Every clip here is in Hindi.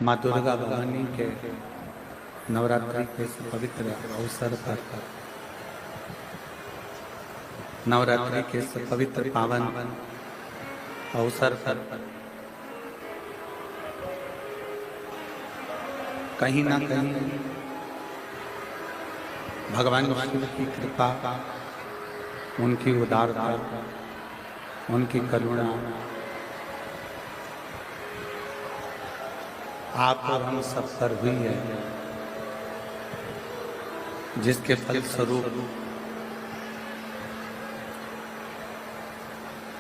माँ दुर्गा भवानी के नवरात्रि के इस पवित्र अवसर पर, नवरात्रि के इस पवित्र पावन अवसर पर कहीं ना कहीं भगवान शिव की कृपा, उनकी उदारता, उनकी करुणा आप और हम सब पर हुई है, जिसके फलस्वरूप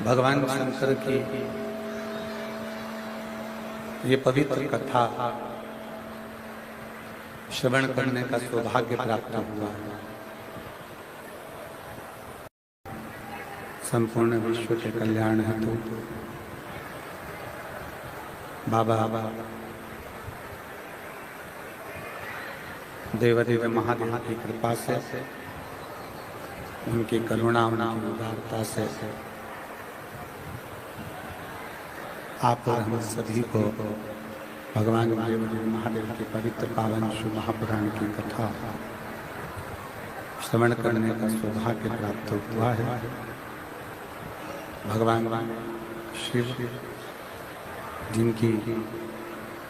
भगवान शंकर की ये पवित्र कथा श्रवण करने का सौभाग्य प्राप्त हुआ है। संपूर्ण विश्व के कल्याण हेतु बाबा देवाधिदेव महादेव की कृपा से, उनकी करुणा, उनकी उदारता से आप और हम सभी को भगवान देवाधिदेव महादेव की पवित्र पावन शिव महापुराण की कथा श्रवण करने का सौभाग्य प्राप्त हुआ है। भगवान शिव जिनकी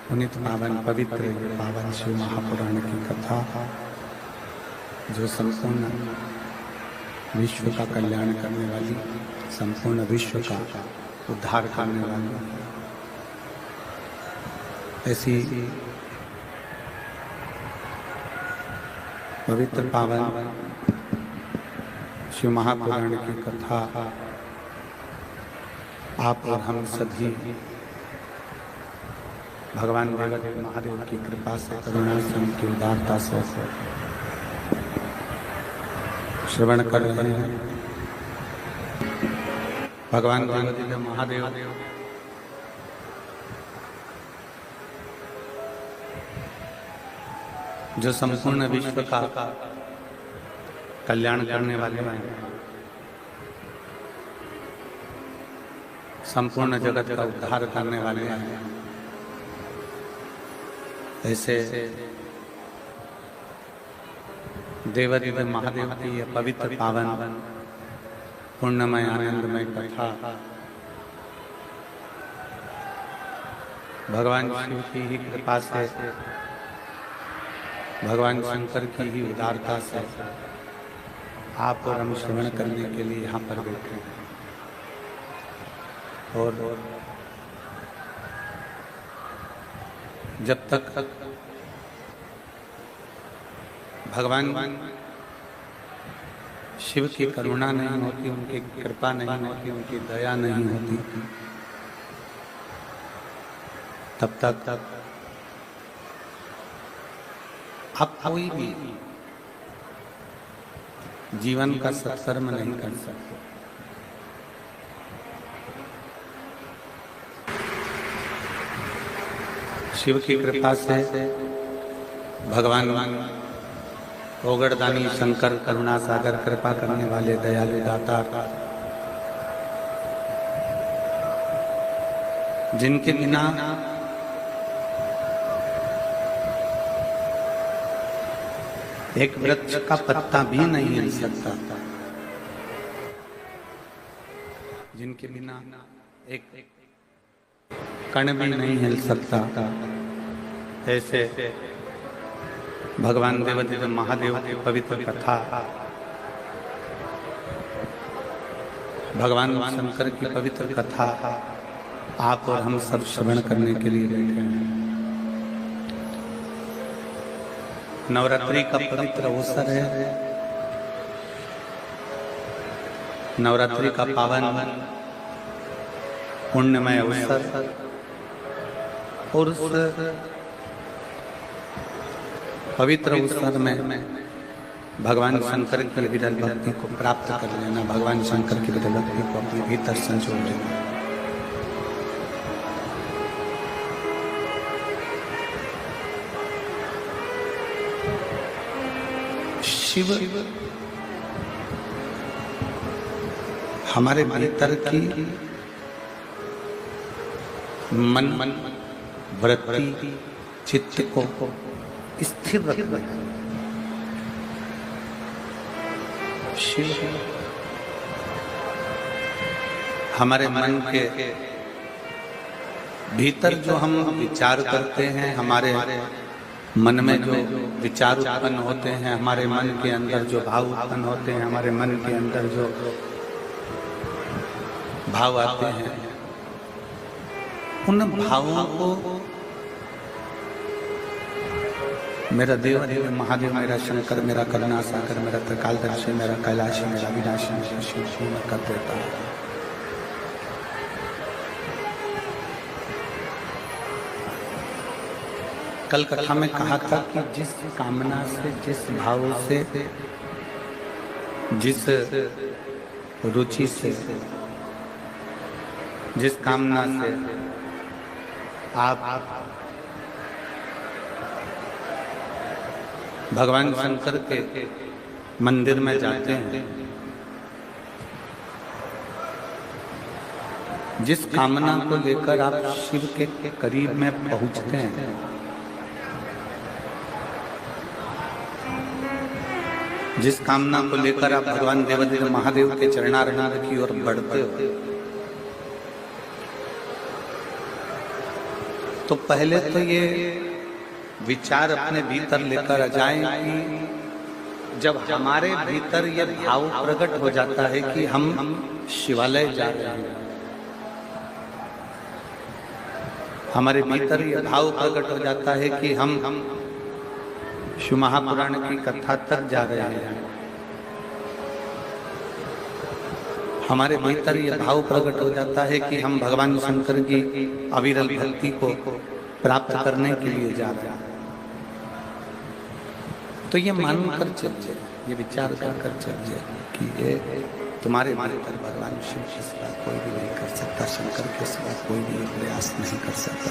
पुनित पावन पवित्र पावन शिव महापुराण की कथा, जो संपूर्ण विश्व का कल्याण करने वाली, संपूर्ण विश्व का उद्धार करने वाली, ऐसी पवित्र पावन शिव महापुराण की कथा आप और हम सभी भगवान देवाधिदेव महादेव की कृपा से, करुणा से, उनकी उदारता से श्रवण कर रहे हैं। भगवान देवाधिदेव महादेव जो संपूर्ण विश्व का कल्याण करने वाले हैं, संपूर्ण जगत का उद्धार करने वाले हैं, ऐसे देवाधिदेव महादेव की यह पवित्र पावन पुण्यमय आनंदमय कथा भगवान शिव की ही कृपा से, भगवान शंकर की ही उदारता से आप और हम श्रवण करने के लिए यहाँ पर बैठे हैं। और जब तक भगवान शिव की करुणा नहीं होती, उनकी कृपा नहीं होती, उनकी दया नहीं होती, तब तक आप कोई भी जीवन का सत्कर्म नहीं कर सकते। शिव की कृपा से भगवान ओगड़दानी शंकर करुणा सागर, कृपा करने वाले दयालु दाता, जिनके बिना एक वृक्ष का पत्ता भी नहीं हिल सकता, जिनके बिना एक कण भी नहीं हिल सकता, ऐसे भगवान देवाधिदेव महादेव की पवित्र कथा भगवान शंकर की पवित्र कथा आप और हम सब श्रवण करने के लिए बैठे हैं। नवरात्रि का पवित्र अवसर है, नवरात्रि का पावन पुण्यमय अवसर, और उस पवित्र अवसर में भगवान शंकर की विरल भक्ति को प्राप्त कर लेना, भगवान शंकर की विरल भक्ति को अपने भीतर संजो लेना। शिव हमारे भीतर की मन, वृत्ति, चित्त को स्थिर रखना। शिव हमारे मन के भीतर जो हम विचार करते हैं, हमारे मन में जो विचार उत्पन्न होते हैं, हमारे मन के अंदर जो भाव उत्पन्न होते हैं, हमारे मन के अंदर जो भाव आते हैं, उन भावों को मेरा देव देव महादेव, मेरा शंकर, मेरा करुणा सागर, मेरा त्रिकालदर्शी, मेरा कैलाशी, मेरा विनाशी, मेरा शिव कर देता है। कल कथा में कहा था कि जिस कामना से, जिस भाव से, जिस रुचि से, जिस कामना से आप भगवान शंकर के मंदिर में जाते हैं, जिस कामना को लेकर आप शिव के करीब में पहुंचते हैं, जिस कामना को लेकर आप भगवान देवादिदेव महादेव के चरणारविंद की ओर बढ़ते हो, तो पहले तो ये विचार अपने भीतर लेकर आ जाए कि जब हमारे भीतर ये भाव प्रकट हो जाता है कि हम शिवालय जा रहे हैं, हमारे भीतर ये भाव प्रकट हो जाता है कि हम शिव महापुराण की कथा तक जा रहे हैं, हमारे भीतर ये भाव प्रकट हो जाता है कि हम भगवान शंकर की अविरल भक्ति को प्राप्त करने के लिए जा रहे हैं, तो ये मानकर चलिए, ये विचार कर चलिए कि ये तुम्हारे भीतर भगवान शिव के सिवा कोई भी नहीं कर सकता, शंकर के सिवा कोई भी प्रयास नहीं कर सकता।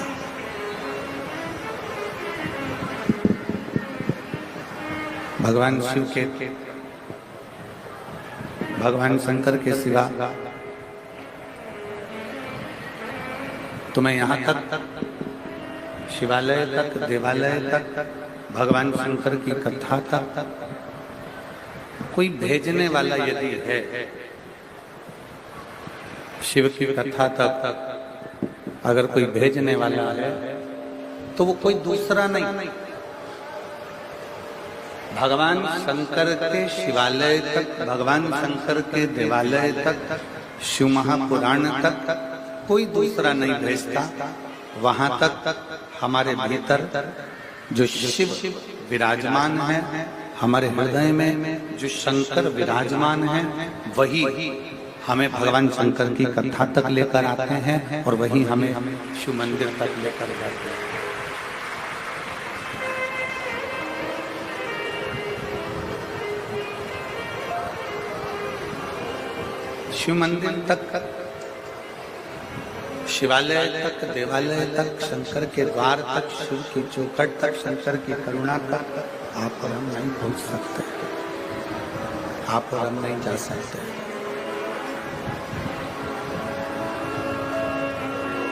भगवान शिव के, भगवान शंकर के सिवा तुम्हें यहाँ तक, शिवालय तक, देवालय तक, भगवान शंकर की कथा तक कोई भेजने वाला यदि है, शिव की कथा तक अगर कोई भेजने वाला है, तो वो कोई दूसरा नहीं, भगवान शंकर के शिवालय तक, भगवान शंकर के देवालय तक, शिव महापुराण तक कोई दूसरा नहीं भेजता। वहां तक हमारे भीतर जो शिव विराजमान है, हमारे हृदय में जो शंकर विराजमान है, वही हमें भगवान शंकर की कथा तक लेकर आते हैं और वही हमें शिव मंदिर तक लेकर जाते हैं। शिव मंदिर तक, शिवालय तक, देवालय तक, शंकर के द्वार तक, शिव की चौखट तक, शंकर की करुणा तक आप और हम नहीं पहुंच सकते, आप और हम नहीं जा सकते।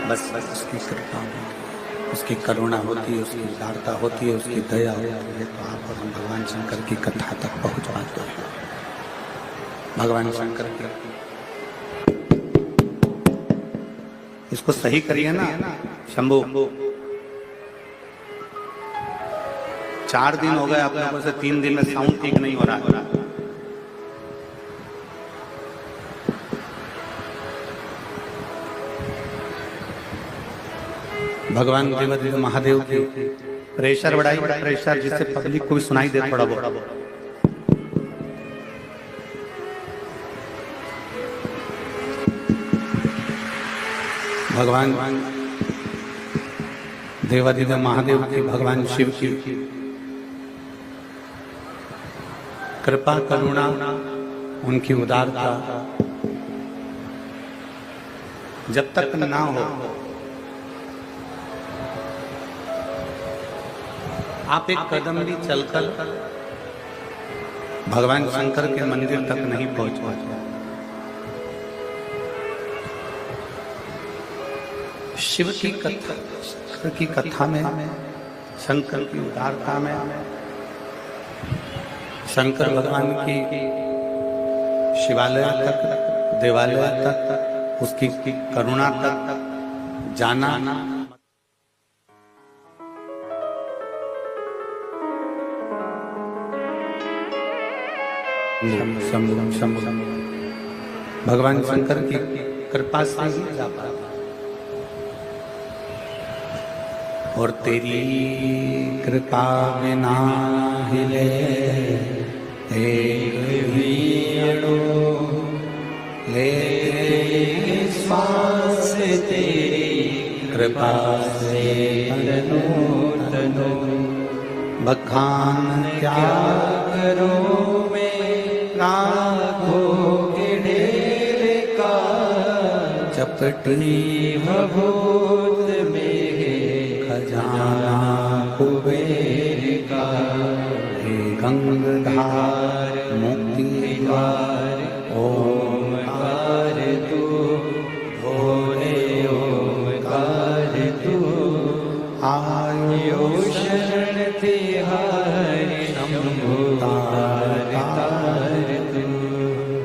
बस उसकी कृपा होती, उसकी करुणा होती है, उसकी उदारता होती है, उसकी दया होती है, तो आप और हम भगवान शंकर की कथा तक पहुंच पाते हैं। भगवान शंकर की, इसको सही करिए ना शंभू, 4 दिन हो गए आप लोगों से, 3 दिन में साउंड ठीक नहीं हो रहा है। भगवान देवादिदेव महादेव की प्रेशर बढ़ाई, प्रेशर जिससे पब्लिक को भी सुनाई दे थोड़ा बहुत। भगवान देवादिदेव महादेव की, भगवान शिव की कृपा करुणा, उनकी उदारता जब तक ना हो, आप एक कदम भी चलकर भगवान शंकर के मंदिर तक नहीं पहुंच पाते। शिव की कथा, शंकर की कथा में शंकर की उदारता में, शंकर भगवान की शिवालय तक, देवालय तक, उसकी करुणा तक जाना। भगवान शंकर की कृपा से ही जा पाता। और तेरी कृपा बिना हिले एक भी अणु, ले श्वास तेरी कृपा से तनु, बखान क्या करो मैं लाखों के ढेर का, चपटी भभूत में खजाना कुबेर का, हे गंगाधार मुक्ति द्वार ओमकार तू, भोले ओमकार तू, आयो शरण तिहारी शंभु तार तू,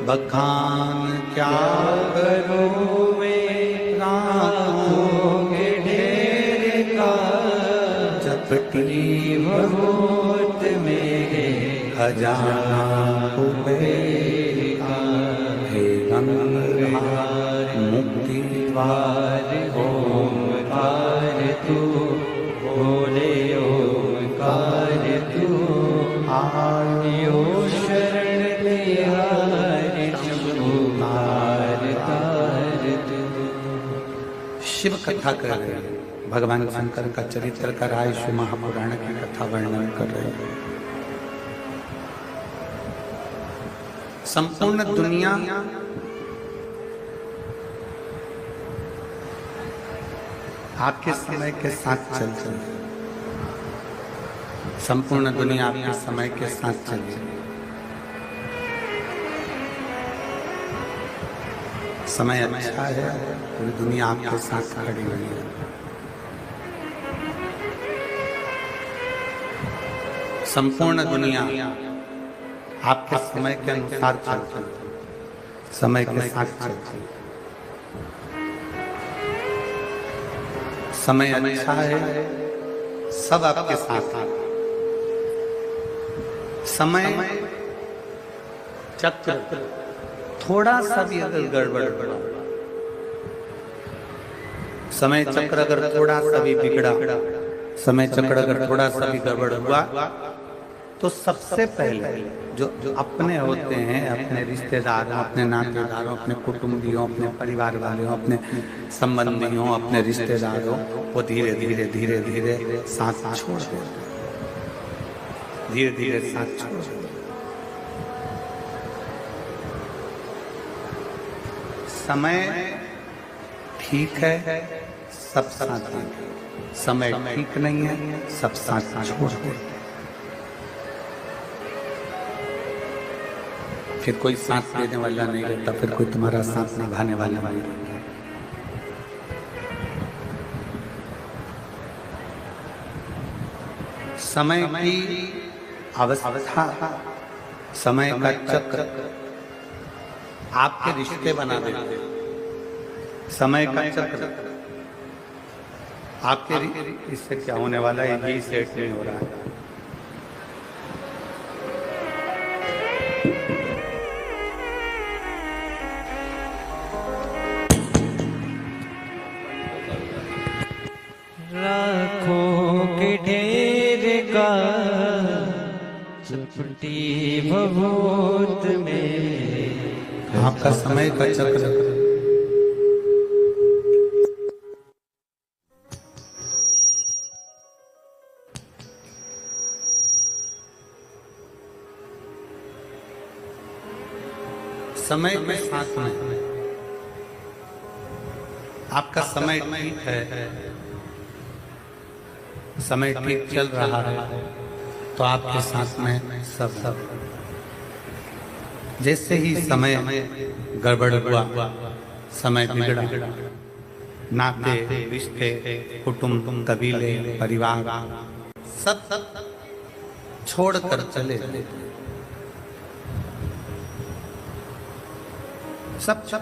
बखान क्या करूं मैं लाखों के ढेर का, चपटी भभूत में खजाना कुबेर का, हे गंगाधार मुक्ति द्वार ओमकार तू, भोले ओमकार तू, आयो शरण तिहारी शंभु तार तू। शिव कथा कर रहे हैं, भगवान शंकर का चरित्र कर रहा है, शिव महापुराण की कथा वर्णन कर रहे हैं। संपूर्ण दुनिया आपके समय के साथ चल रही है, संपूर्ण दुनिया आपके समय के साथ चल रही है। समय अच्छा है, पूरी दुनिया आपके साथ खड़ी हुई है। संपूर्ण दुनिया आपके समय के अनुसार चलती है, समय के साथ चलती है। समय अच्छा है, सब आपके साथ है। समय चक्र थोड़ा सा भी अगर गड़बड़ हुआ, समय चक्र अगर थोड़ा सा भी बिगड़ा, समय चक्र अगर थोड़ा सा भी गड़बड़ हुआ, तो सबसे पहले जो अपने होते हैं, अपने रिश्तेदारों, अपने नातेदारों, अपने कुटुंबियों, अपने परिवार वालों, अपने संबंधियों, अपने रिश्तेदारों, वो धीरे धीरे धीरे धीरे साथ छोड़ देते, धीरे धीरे साथ छोड़ देते। समय ठीक है, सब साथ है। समय ठीक नहीं है, सब साथ छोड़ देते। फिर कोई साथ देने वाला नहीं रहता, फिर कोई तुम्हारा साथ निभाने वाला नहीं रहता। समय की अवस्था, समय का चक्र आपके रिश्ते बना देते। समय का चक्र आपके इससे क्या होने वाला है, यही सेट नहीं हो रहा है। चपटी भभूत में आपका समय का चक्र समय के साथ में आपका समय ठीक है, समय ठीक चल रहा है, तो आपके साथ में सब जैसे ही समय गड़बड़ हुआ, समय बिगड़ा, नाते रिश्ते कुटुंब कबीले परिवार सब छोड़कर चले गए, सब छोड़।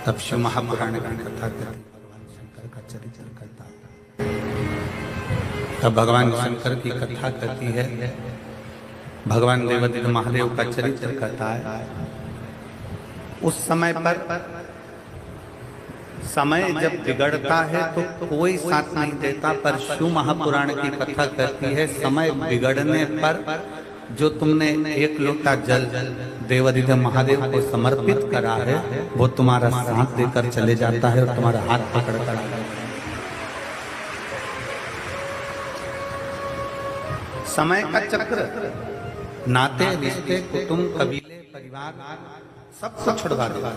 तब शिव महापुराण की कथा करती, भगवान शंकर का चरित्र करता है। तब भगवान शंकर की कथा करती है, भगवान देवादित्य महादेव का चरित्र करता है। उस समय पर समय जब बिगड़ता है तो कोई साथ नहीं देता, पर शिव महापुराण की कथा करती है समय बिगड़ने पर जो तुमने एक लोटा जल देवादित्य महादेव को समर्पित करा है वो तुम्हारा साथ देकर चले जाता है और तुम्हारा हाथ पकड़ कर। समय का चक्र नाते रिश्ते कुटुंब कबीले परिवार सब छुड़वा देगा।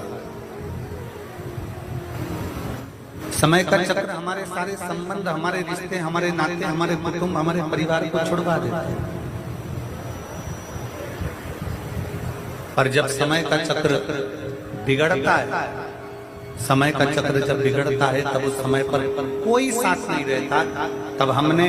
समय का चक्र हमारे सारे संबंध, हमारे रिश्ते, हमारे नाते, हमारे कुटुंब, हमारे परिवार को छुड़वा देता है। पर जब समय का चक्र बिगड़ता है, समय का चक्र जब बिगड़ता है तब उस समय पर कोई साथ नहीं रहता। तब हमने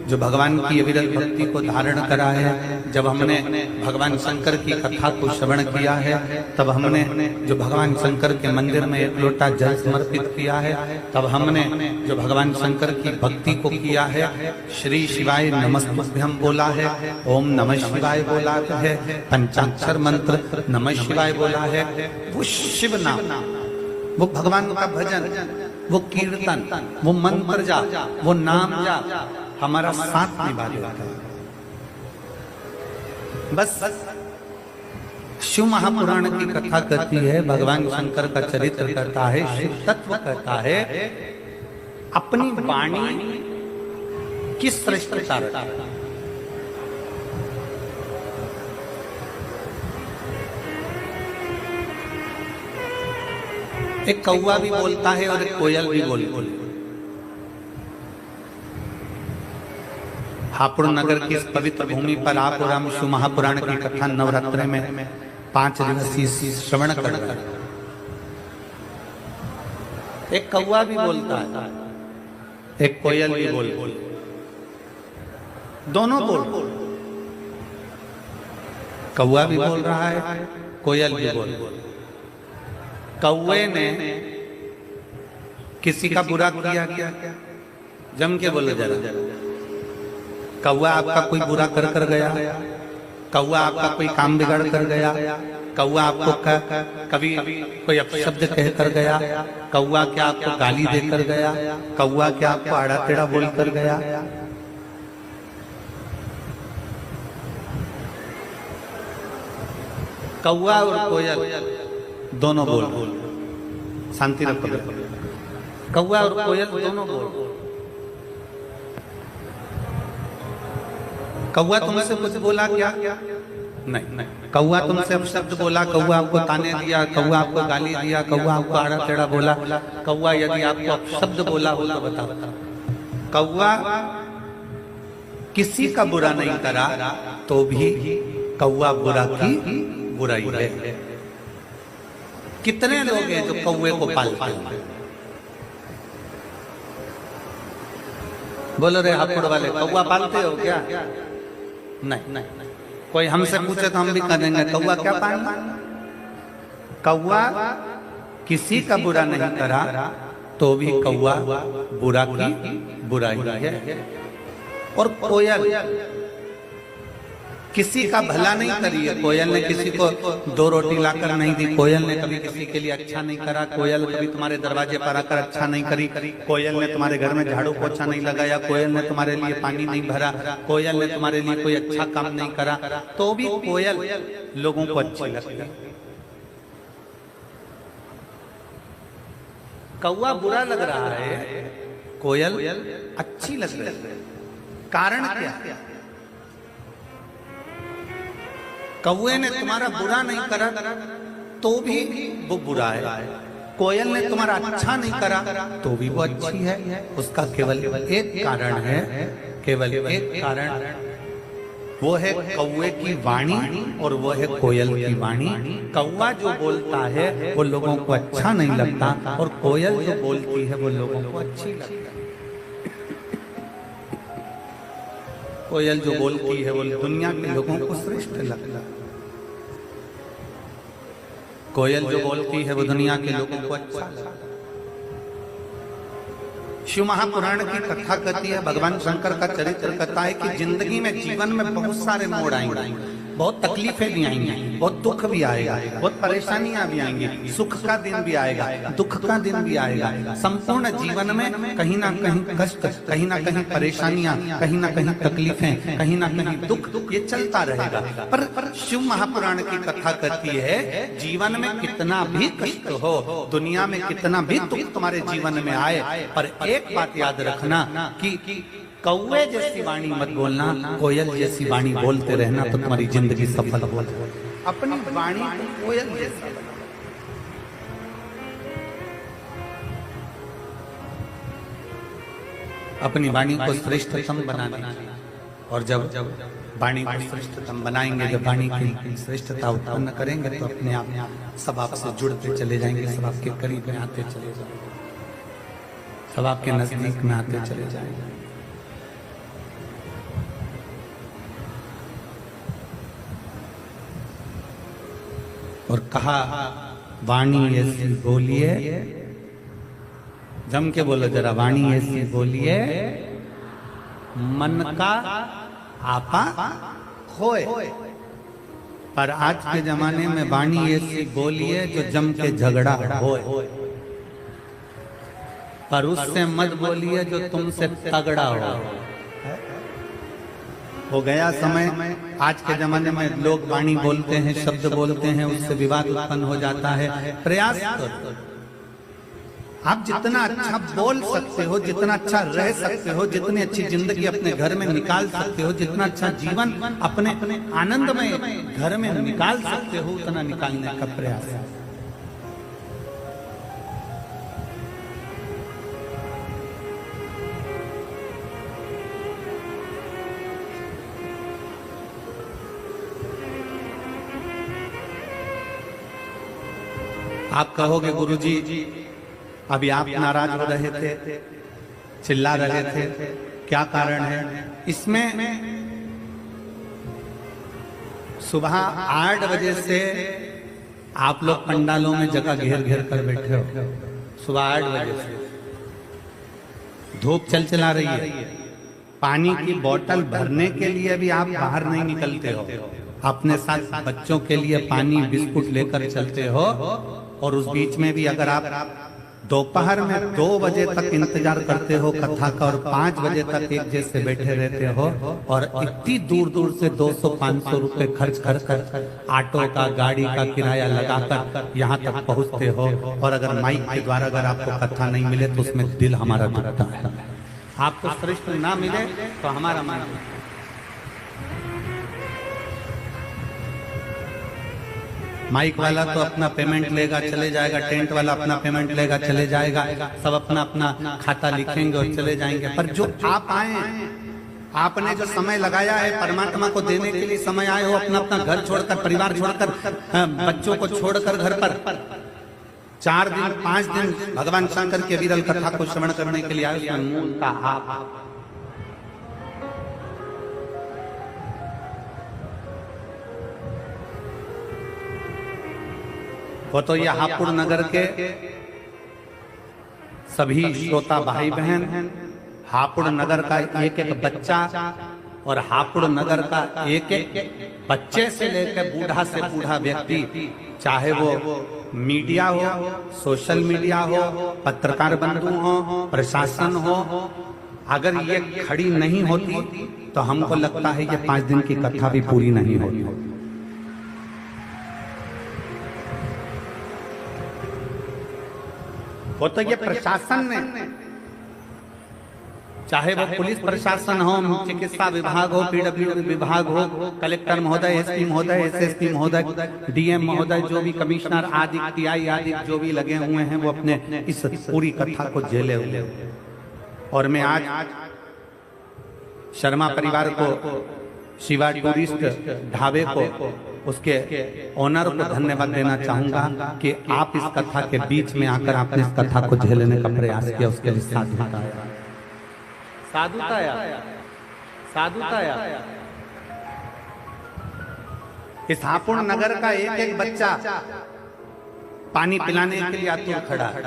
जो भगवान की अविरल भक्ति को धारण करा है, जब हमने भगवान शंकर की कथा को श्रवण किया है, तब हमने जो भगवान शंकर के मंदिर में एक लोटा जल समर्पित किया है, तब हमने जो भगवान शंकर की भक्ति को किया है, श्री शिवाय नमस्तुभ्यं बोला है, ओम नमः शिवाय बोला है, पंचाक्षर मंत्र नमः शिवाय बोला है, वो शिव नाम, वो भगवान का भजन, वो कीर्तन, वो मंत्र जाप, वो नाम जाप हमारा साथ निभा देता है। बस शिव महापुराण की कथा करती है, भगवान शंकर का चरित्र करता है, शिव तत्व करता है, अपनी वाणी की श्रेष्ठता रखता है। एक कौवा भी बोलता है और एक कोयल भी बोलती है। हापुड़ नगर की इस पवित्र भूमि पर आप और हम शिव महापुराण की कथा नवरात्रि में 5 दिवसीय श्रवण कर रहे हैं। एक कौवा भी बोलता है, एक कोयल भी बोलती है, दोनों बोल, कौवा भी बोल रहा है, कोयल भी बोल रहा है। कौवे ने किसी का बुरा किया क्या? जम के बोलो जरा। कौवा आपका कोई बुरा कर गया? कौवा आपका कोई काम बिगाड़ कर गया? कौवा आपको कभी कोई अपशब्द कह कर गया? कौवा क्या आपको गाली देकर गया? कौवा क्या आपको आड़ा टेढ़ा बोल कर गया? कौवा और कोयल दोनों बोल, शांति रखो। कौवा और कोयल दोनों बोल। कौवा तुमसे कुछ बोला क्या? नहीं। कौवा तुमसे अपशब्द बोला, कौवा आपको ताने दिया, कौवा आपको गाली दिया, कौवा आपको आड़ा टेढ़ा बोला। कौवा यदि आपको अपशब्द बोला हो तो बताओ। कौवा किसी का बुरा नहीं करा तो भी कौवा बुरा की बुराई है। कितने लोग हैं जो कौवे को पालते हैं? बोलो रे हापुड़ वाले, कौवा पालते हो क्या? नहीं। कोई हमसे पूछे तो हम भी करेंगे कौवा क्या पालना? कौवा किसी का बुरा नहीं करा तो भी कौवा बुरा की बुराई है। और कोयल किसी का भला नहीं करी है। कोयल ने किसी को 2 रोटी लाकर नहीं दी, कोयल ने कभी किसी के लिए अच्छा नहीं करा, कोयल कभी तुम्हारे दरवाजे पर आकर अच्छा नहीं करी, कोयल ने तुम्हारे घर में झाड़ू पोछा नहीं लगाया, कोयल ने तुम्हारे लिए पानी नहीं भरा, कोयल ने तुम्हारे लिए कोई अच्छा काम नहीं करा, तो भी कोयल लोगों को अच्छी लगती है। कौवा बुरा लग रहा है, कोयल अच्छी लग रही है। कारण क्या? कौवे ने तुम्हारा बुरा नहीं करा तो भी वो बुरा है, कोयल ने तुम्हारा अच्छा नहीं करा तो भी वो अच्छी है। उसका केवल एक कारण है, केवल एक कारण, वो है कौवे की वाणी और वो है कोयल की वाणी। कौवा जो बोलता है वो लोगों को अच्छा नहीं लगता और कोयल जो बोलती है वो लोगों को अच्छी लगती है। कोयल जो बोलती है वो दुनिया के लोगों को श्रेष्ठ लगता है। कोयल जो बोलती है वो दुनिया के लोगों को अच्छा लगता है। शिव महापुराण की कथा कहती है, भगवान शंकर का चरित्र कहता है कि जिंदगी में जीवन में बहुत सारे मोड़ आएंगे, बहुत तकलीफें भी आएंगी, बहुत दुख भी आएगा, बहुत परेशानियां भी आएंगी, सुख का दिन भी आएगा, दुख का दिन भी आएगा। संपूर्ण जीवन में कहीं ना कहीं कष्ट, कहीं ना कहीं परेशानियां, कहीं ना कहीं तकलीफें, कहीं ना कहीं दुख, ये चलता रहेगा। पर शिव महापुराण की कथा कहती है जीवन में कितना भी कष्ट हो, दुनिया में कितना भी दुख तुम्हारे जीवन में आए, पर एक बात याद रखना कि कौवे जैसी वाणी मत बोलना, कोयल जैसी वाणी बोलते रहना तो तुम्हारी जिंदगी सफल हो। अपनी वाणी को कोयल जैसा बनाओ। अपनी वाणी को श्रेष्ठतम बनाना, और जब वाणी को श्रेष्ठतम बनाएंगे, जब वाणी की श्रेष्ठता उत्पन्न करेंगे तो अपने आप सब आपसे जुड़ते चले जाएंगे, सब आपके करीब में आते चले जाएंगे, सब आपके नजदीक में आते चले जाएंगे। और कहा वाणी ऐसी बोलिए, जम के बोलो जरा, वाणी ऐसी बोलिए मन का आपा खोए। पर आज के जमाने में वाणी ऐसी बोलिए जो जम के झगड़ा होए, पर उससे मत बोलिए जो तुमसे तगड़ा हो गया समय। आज के जमाने में लोग वाणी बोलते हैं, शब्द बोलते हैं, उससे विवाद उत्पन्न हो जाता है। प्रयास करो, आप जितना अच्छा बोल सकते हो, जितना अच्छा रह सकते हो, जितनी अच्छी जिंदगी अपने घर में निकाल सकते हो, जितना अच्छा जीवन अपने आनंदमय घर में निकाल सकते हो, उतना निकालने का प्रयास है। आप कहोगे गुरुजी अभी आप नाराज हो रहे थे, चिल्ला रहे थे, क्या कारण है? इसमें सुबह 8 बजे से आप लोग पंडालों में जगह घेर घेर कर बैठे हो। सुबह 8 बजे से धूप चला रही है, पानी की बोतल भरने के लिए भी आप बाहर नहीं निकलते हो, अपने साथ बच्चों के लिए पानी बिस्कुट लेकर चलते हो। और उस बीच में भी अगर आप दोपहर में 2 बजे तक इंतजार करते हो कथा का, और 5 बजे तक एक जैसे बैठे रहते हो, और इतनी दूर दूर से 200-500 रुपए खर्च कर ऑटो का, गाड़ी का किराया लगाकर यहाँ तक पहुँचते हो, और अगर माइक के द्वारा अगर आपको कथा नहीं मिले तो उसमें दिल हमारा दुखता है। आपको श्रेष्ठ ना मिले तो हमारा मन, माइक वाला तो अपना पेमेंट लेगा चले जाएगा, टेंट वाला अपना पेमेंट लेगा चले जाएगा, सब अपना अपना खाता लिखेंगे और चले जाएंगे। पर जो आप आए, आपने जो समय लगाया है परमात्मा को देने के लिए समय आए हो, अपना अपना घर छोड़कर, परिवार छोड़कर, बच्चों को छोड़कर घर पर 4 दिन 5 दिन भगवान शंकर के विरल कथा को श्रवण करने के लिए आए, मूल का आप। वो तो ये हापुड़ नगर के सभी श्रोता भाई बहन, हापुड़ नगर का एक एक बच्चा, और हापुड़ नगर का एक एक बच्चे से लेकर बूढ़ा से बूढ़ा व्यक्ति, चाहे वो मीडिया हो, सोशल मीडिया हो, पत्रकार बंधु हो, प्रशासन हो, अगर ये खड़ी नहीं होती तो हमको लगता है ये 5 दिन की कथा भी पूरी नहीं होती। वो तो ये प्रशासन ने, चाहे वो पुलिस प्रशासन हो, चिकित्सा विभाग हो, पीडब्ल्यूडी विभाग हो, कलेक्टर महोदय, एसपी महोदय, एसएसपी महोदय, डीएम महोदय, जो भी कमिश्नर आदि टीआई आदि जो भी लगे हुए हैं, वो अपने इस पूरी कथा को झेले हुए। और मैं आज शर्मा परिवार को, शिवा टूरिस्ट ढाबे को, उसके ओनर को धन्यवाद देना चाहूंगा कि आप इस कथा के बीच में आकर आपने इस कथा को झेलने का प्रयास किया, उसके लिए साधुता। साधुता आया। इस हापुड़ नगर का एक एक बच्चा पानी पिलाने के लिए आतुर खड़ा है।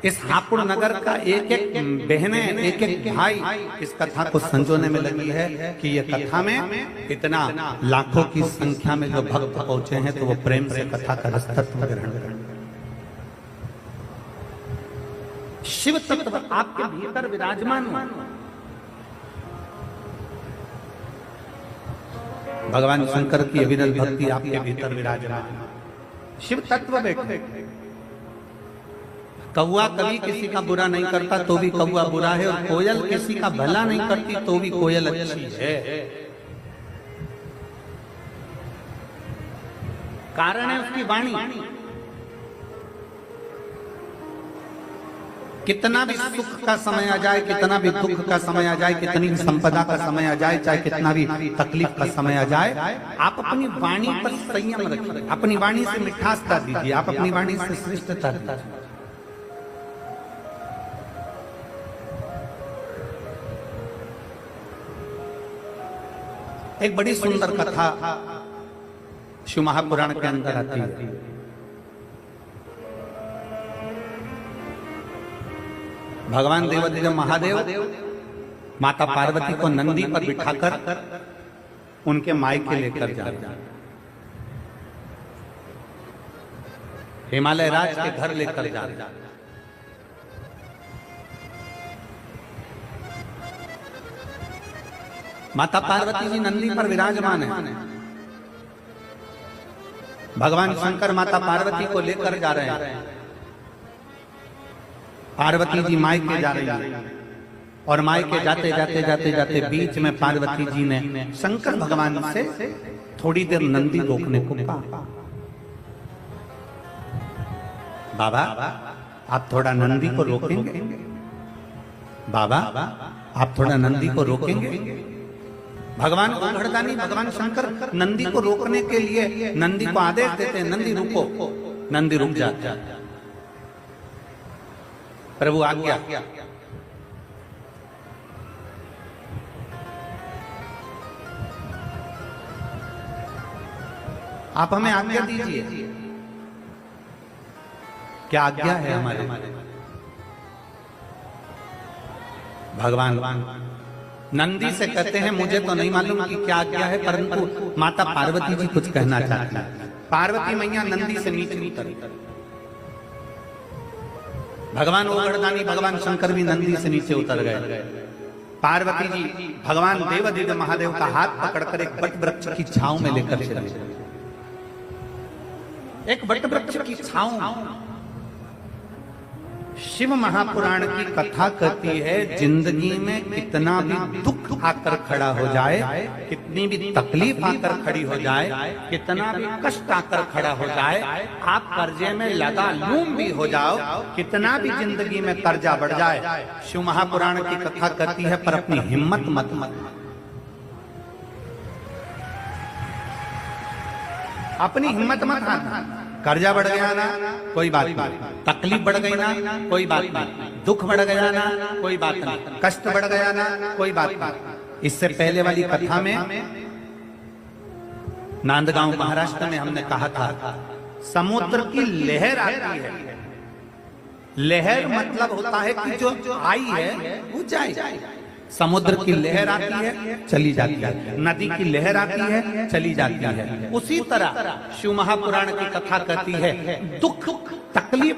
इस हापुड़ नगर का एक एक बहने, एक एक भाई इस कथा को संजोने में लगी है कि ये कथा में इतना लाखों की संख्या में जो भक्त पहुंचे हैं तो वो प्रेम से कथा का रसतत्व ग्रहण करें। शिव तत्व आपके भीतर विराजमान हो। भगवान शंकर की अविरल भक्ति आपके भीतर विराजमान, शिव तत्व बैठे। कौआ कभी किसी का बुरा नहीं करता तो भी कौआ बुरा है, और कोयल किसी का भला नहीं करती तो भी कोयल अच्छी है। कारण है उसकी वाणी। कितना भी सुख का समय आ जाए, कितना भी दुख का समय आ जाए, कितनी भी संपदा का समय आ जाए, चाहे कितना भी तकलीफ का समय आ जाए, आप अपनी वाणी पर संयम रखिए, अपनी वाणी से मिठासता दीजिए, आप अपनी वाणी से श्रेष्ठता दीजिए। एक बड़ी सुंदर कथा शिव महापुराण के अंदर आती है। भगवान देवाधिदेव महादेव माता पार्वती को नंदी पर बिठाकर उनके मायके लेकर जाते, हिमालय राज के घर लेकर जाते। माता पार्वती जी नंदी पर विराजमान है। भगवान शंकर माता पार्वती को लेकर जा रहे हैं। पार्वती जी मायके जा रही है, और मायके जाते जाते जाते जाते बीच में पार्वती जी ने शंकर भगवान से थोड़ी देर नंदी रोकने को कहा। बाबा आप थोड़ा नंदी को रोकेंगे? बाबा आप थोड़ा नंदी को रोकेंगे? भगवान ओघड़दानी भगवान शंकर नंदी को रोकने के लिए नंदी को आदेश देते हैं, नंदी रुको। नंदी रुक जाता है। प्रभु आज्ञा। आप हमें आज्ञा दीजिए। क्या आज्ञा है हमारे? भगवान नंदी से कहते हैं मुझे तो नहीं मालूम कि क्या आज्ञा है, परंतु माता पार्वती जी कुछ कहना चाहती है। पार्वती मैया नंदी से नीचे उतरी। भगवान ओघड़दानी भगवान शंकर भी नंदी से नीचे उतर गए। पार्वती जी भगवान देवाधिदेव महादेव का हाथ पकड़कर एक बट वृक्ष की छांव में लेकर चले। एक बट वृक्ष की छांव। शिव महापुराण की कथा कहती है जिंदगी में कितना भी दुख आकर खड़ा हो जाए, कितनी भी तकलीफ आकर खड़ी हो जाए, कितना भी कष्ट आकर खड़ा हो जाए, आप कर्जे में लगा लूम भी हो जाओ, कितना भी जिंदगी में कर्जा बढ़ जाए, शिव महापुराण की कथा कहती है पर अपनी हिम्मत मत अपनी हिम्मत मत हारना। कर्जा बढ़ गया ना कोई बात नहीं, तकलीफ बढ़ गई ना कोई बात नहीं, दुख बढ़ गया ना कोई बात नहीं, कष्ट बढ़ गया ना कोई बात नहीं। इससे पहले वाली कथा में नांदगांव महाराष्ट्र में हमने कहा था समुद्र की लहर आती है। लहर मतलब होता है कि जो आई है वो जाए। समुद्र की लहर आती है चली जाती है, नदी की लहर आती है चली जाती है। उसी तरह शिव महापुराण की कथा कहती है दुख तकलीफ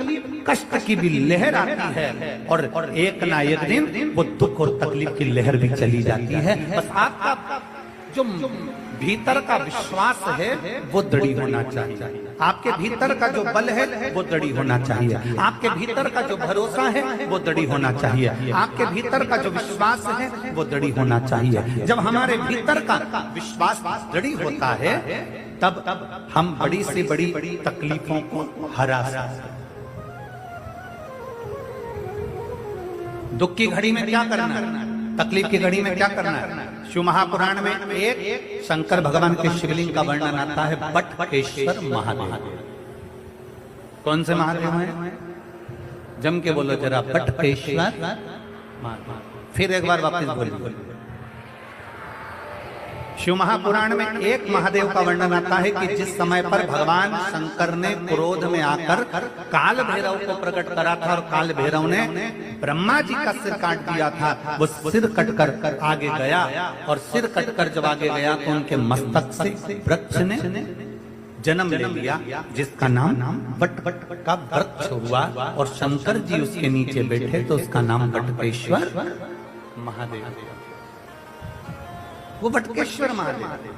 कष्ट की भी लहर आती है, और एक ना एक दिन वो दुख और तकलीफ की लहर भी चली जाती है। बस आपका जो भीतर का विश्वास है वो दृढ़ होना चाहिए, आपके भीतर का जो बल है वो दृढ़ होना चाहिए, आपके भीतर का जो भरोसा है वो दृढ़ होना चाहिए, आपके भीतर का जो विश्वास है वो दृढ़ होना चाहिए। जब हमारे भीतर का विश्वास दृढ़ होता है तब हम बड़ी से बड़ी तकलीफों को हरा सकते। दुख की घड़ी में क्या करना है, तकलीफ की घड़ी में क्या करना है? शिव महापुराण में एक शंकर भगवान के शिवलिंग का वर्णन आता है बटकेश्वर महादेव। कौन से महादेव हैं? जम के बोलो जरा, बटकेश्वर महादेव। फिर एक बार वापस बोलिए, शिव महापुराण में एक महादेव का वर्णन आता है कि जिस समय पर भगवान शंकर ने क्रोध में आकर काल भैरव को प्रकट करा था और काल भैरव ने ब्रह्मा जी का सिर काट दिया था, वो सिर कटकर आगे गया और सिर कटकर जब आगे गया तो उनके मस्तक से वृक्ष ने जन्म ले लिया जिसका नाम वट का वृक्ष हुआ और शंकर जी उसके नीचे बैठे तो उसका नाम वटकेश्वर महादेव। वो वटकेश्वर महादेव।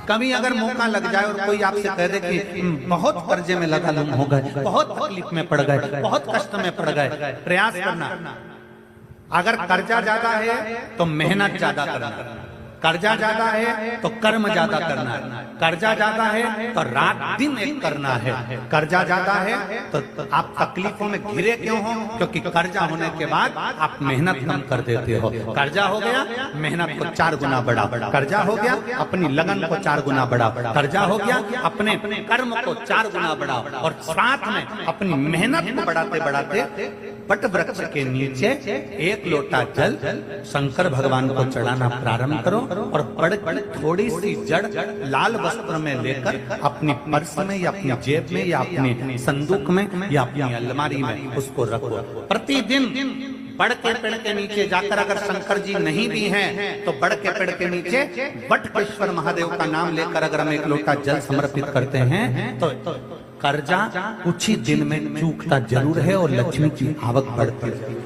कभी अगर मौका लग जाए और कोई आपसे कह दे कि बहुत कर्जे में लगा लुम हो गए, बहुत तकलीफ में पड़ गए, बहुत कष्ट में पड़ गए, प्रयास करना। अगर कर्जा ज्यादा है तो मेहनत ज्यादा करना, कर्जा ज्यादा है तो कर्म ज्यादा करना, कर्जा ज्यादा है तो रात दिन एक करना है, कर्जा ज्यादा है तो आप तकलीफों में घिरे क्यों हो? क्योंकि कर्जा होने के बाद आप मेहनत कम कर देते हो। कर्जा हो गया मेहनत को 4 गुना बढ़ा, कर्जा हो गया अपनी लगन को 4 गुना बढ़ा, कर्जा हो गया अपने कर्म को 4 गुना बढ़ा और साथ में अपनी मेहनत को बढ़ाते बढ़ाते वट वृक्ष के नीचे 1 लोटा जल शंकर भगवान को चढ़ाना प्रारंभ करो और बड़ी थोड़ी सी जड़ लाल वस्त्र में लेकर अपनी पर्स में या अपनी जेब में या अपने संदूक में या अपनी अलमारी में उसको रखो। प्रतिदिन बड़ के पेड़ के नीचे जाकर अगर शंकर जी नहीं भी हैं तो बड़ के पेड़ के नीचे वटकेश्वर महादेव का नाम लेकर अगर हम 1 लोटा जल समर्पित करते हैं तो कर्जा कुछ ही दिन में चूकता जरूर है और लक्ष्मी की आवक बढ़ती है।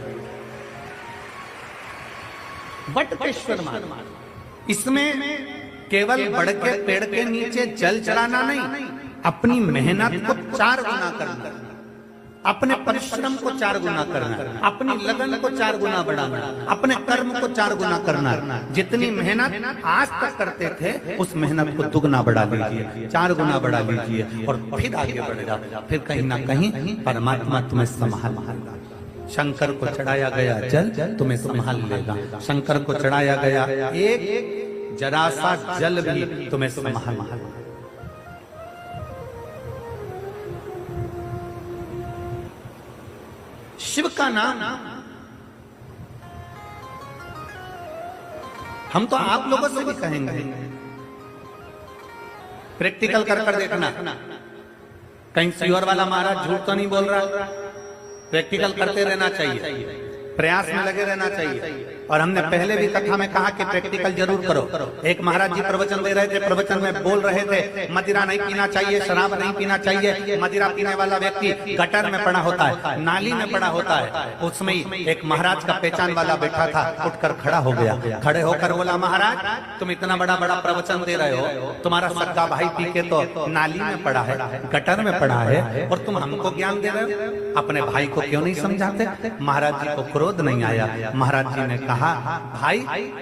वटकेश्वर महादेव, इसमें केवल बड़ के पेड़ के नीचे जल चढ़ाना नहीं, अपनी मेहनत को 4 गुना करना, अपने परिश्रम को 4 गुना करना, अपनी लगन को 4 गुना बढ़ाना, अपने कर्म को 4 गुना करना। जितनी मेहनत आज तक करते थे उस मेहनत को दुगना बढ़ा लीजिए, 4 गुना बढ़ा लीजिए और फिर आगे बढ़ेगा। फिर कहीं ना कहीं परमात्मा तुम्हें संभाल लेगा। शंकर को चढ़ाया गया जल तुम्हें संभाल लेगा, शंकर को चढ़ाया गया एक जरा सा जल भी तुम्हें संभाल लेगा। शिव का नाम हम तो आप लोगों से भी कहेंगे, प्रैक्टिकल कर देखना। कहीं सियोर वाला महाराज झूठ तो नहीं बोल रहा। प्रैक्टिकल करते रहना चाहिए, प्रयास में लगे रहना चाहिए। और हमने पहले भी कथा में कहा कि प्रैक्टिकल जरूर करो। एक महाराज जी प्रवचन दे रहे थे, प्रवचन में बोल रहे थे मदिरा नहीं पीना चाहिए, शराब नहीं पीना चाहिए। मदिरा पीने वाला व्यक्ति गटर में पड़ा होता है, नाली में पड़ा होता है। उसमें एक महाराज का पहचान वाला बैठा था, उठकर खड़ा हो गया, खड़े होकर बोला, महाराज तुम इतना बड़ा बड़ा प्रवचन दे रहे हो, तुम्हारा सगा भाई पी के तो नाली में पड़ा है, गटर में पड़ा है, और तुम हमको ज्ञान दे रहे हो, अपने भाई को क्यों नहीं समझाते? महाराज जी को क्रोध नहीं आया। महाराज जी ने कहा, भाई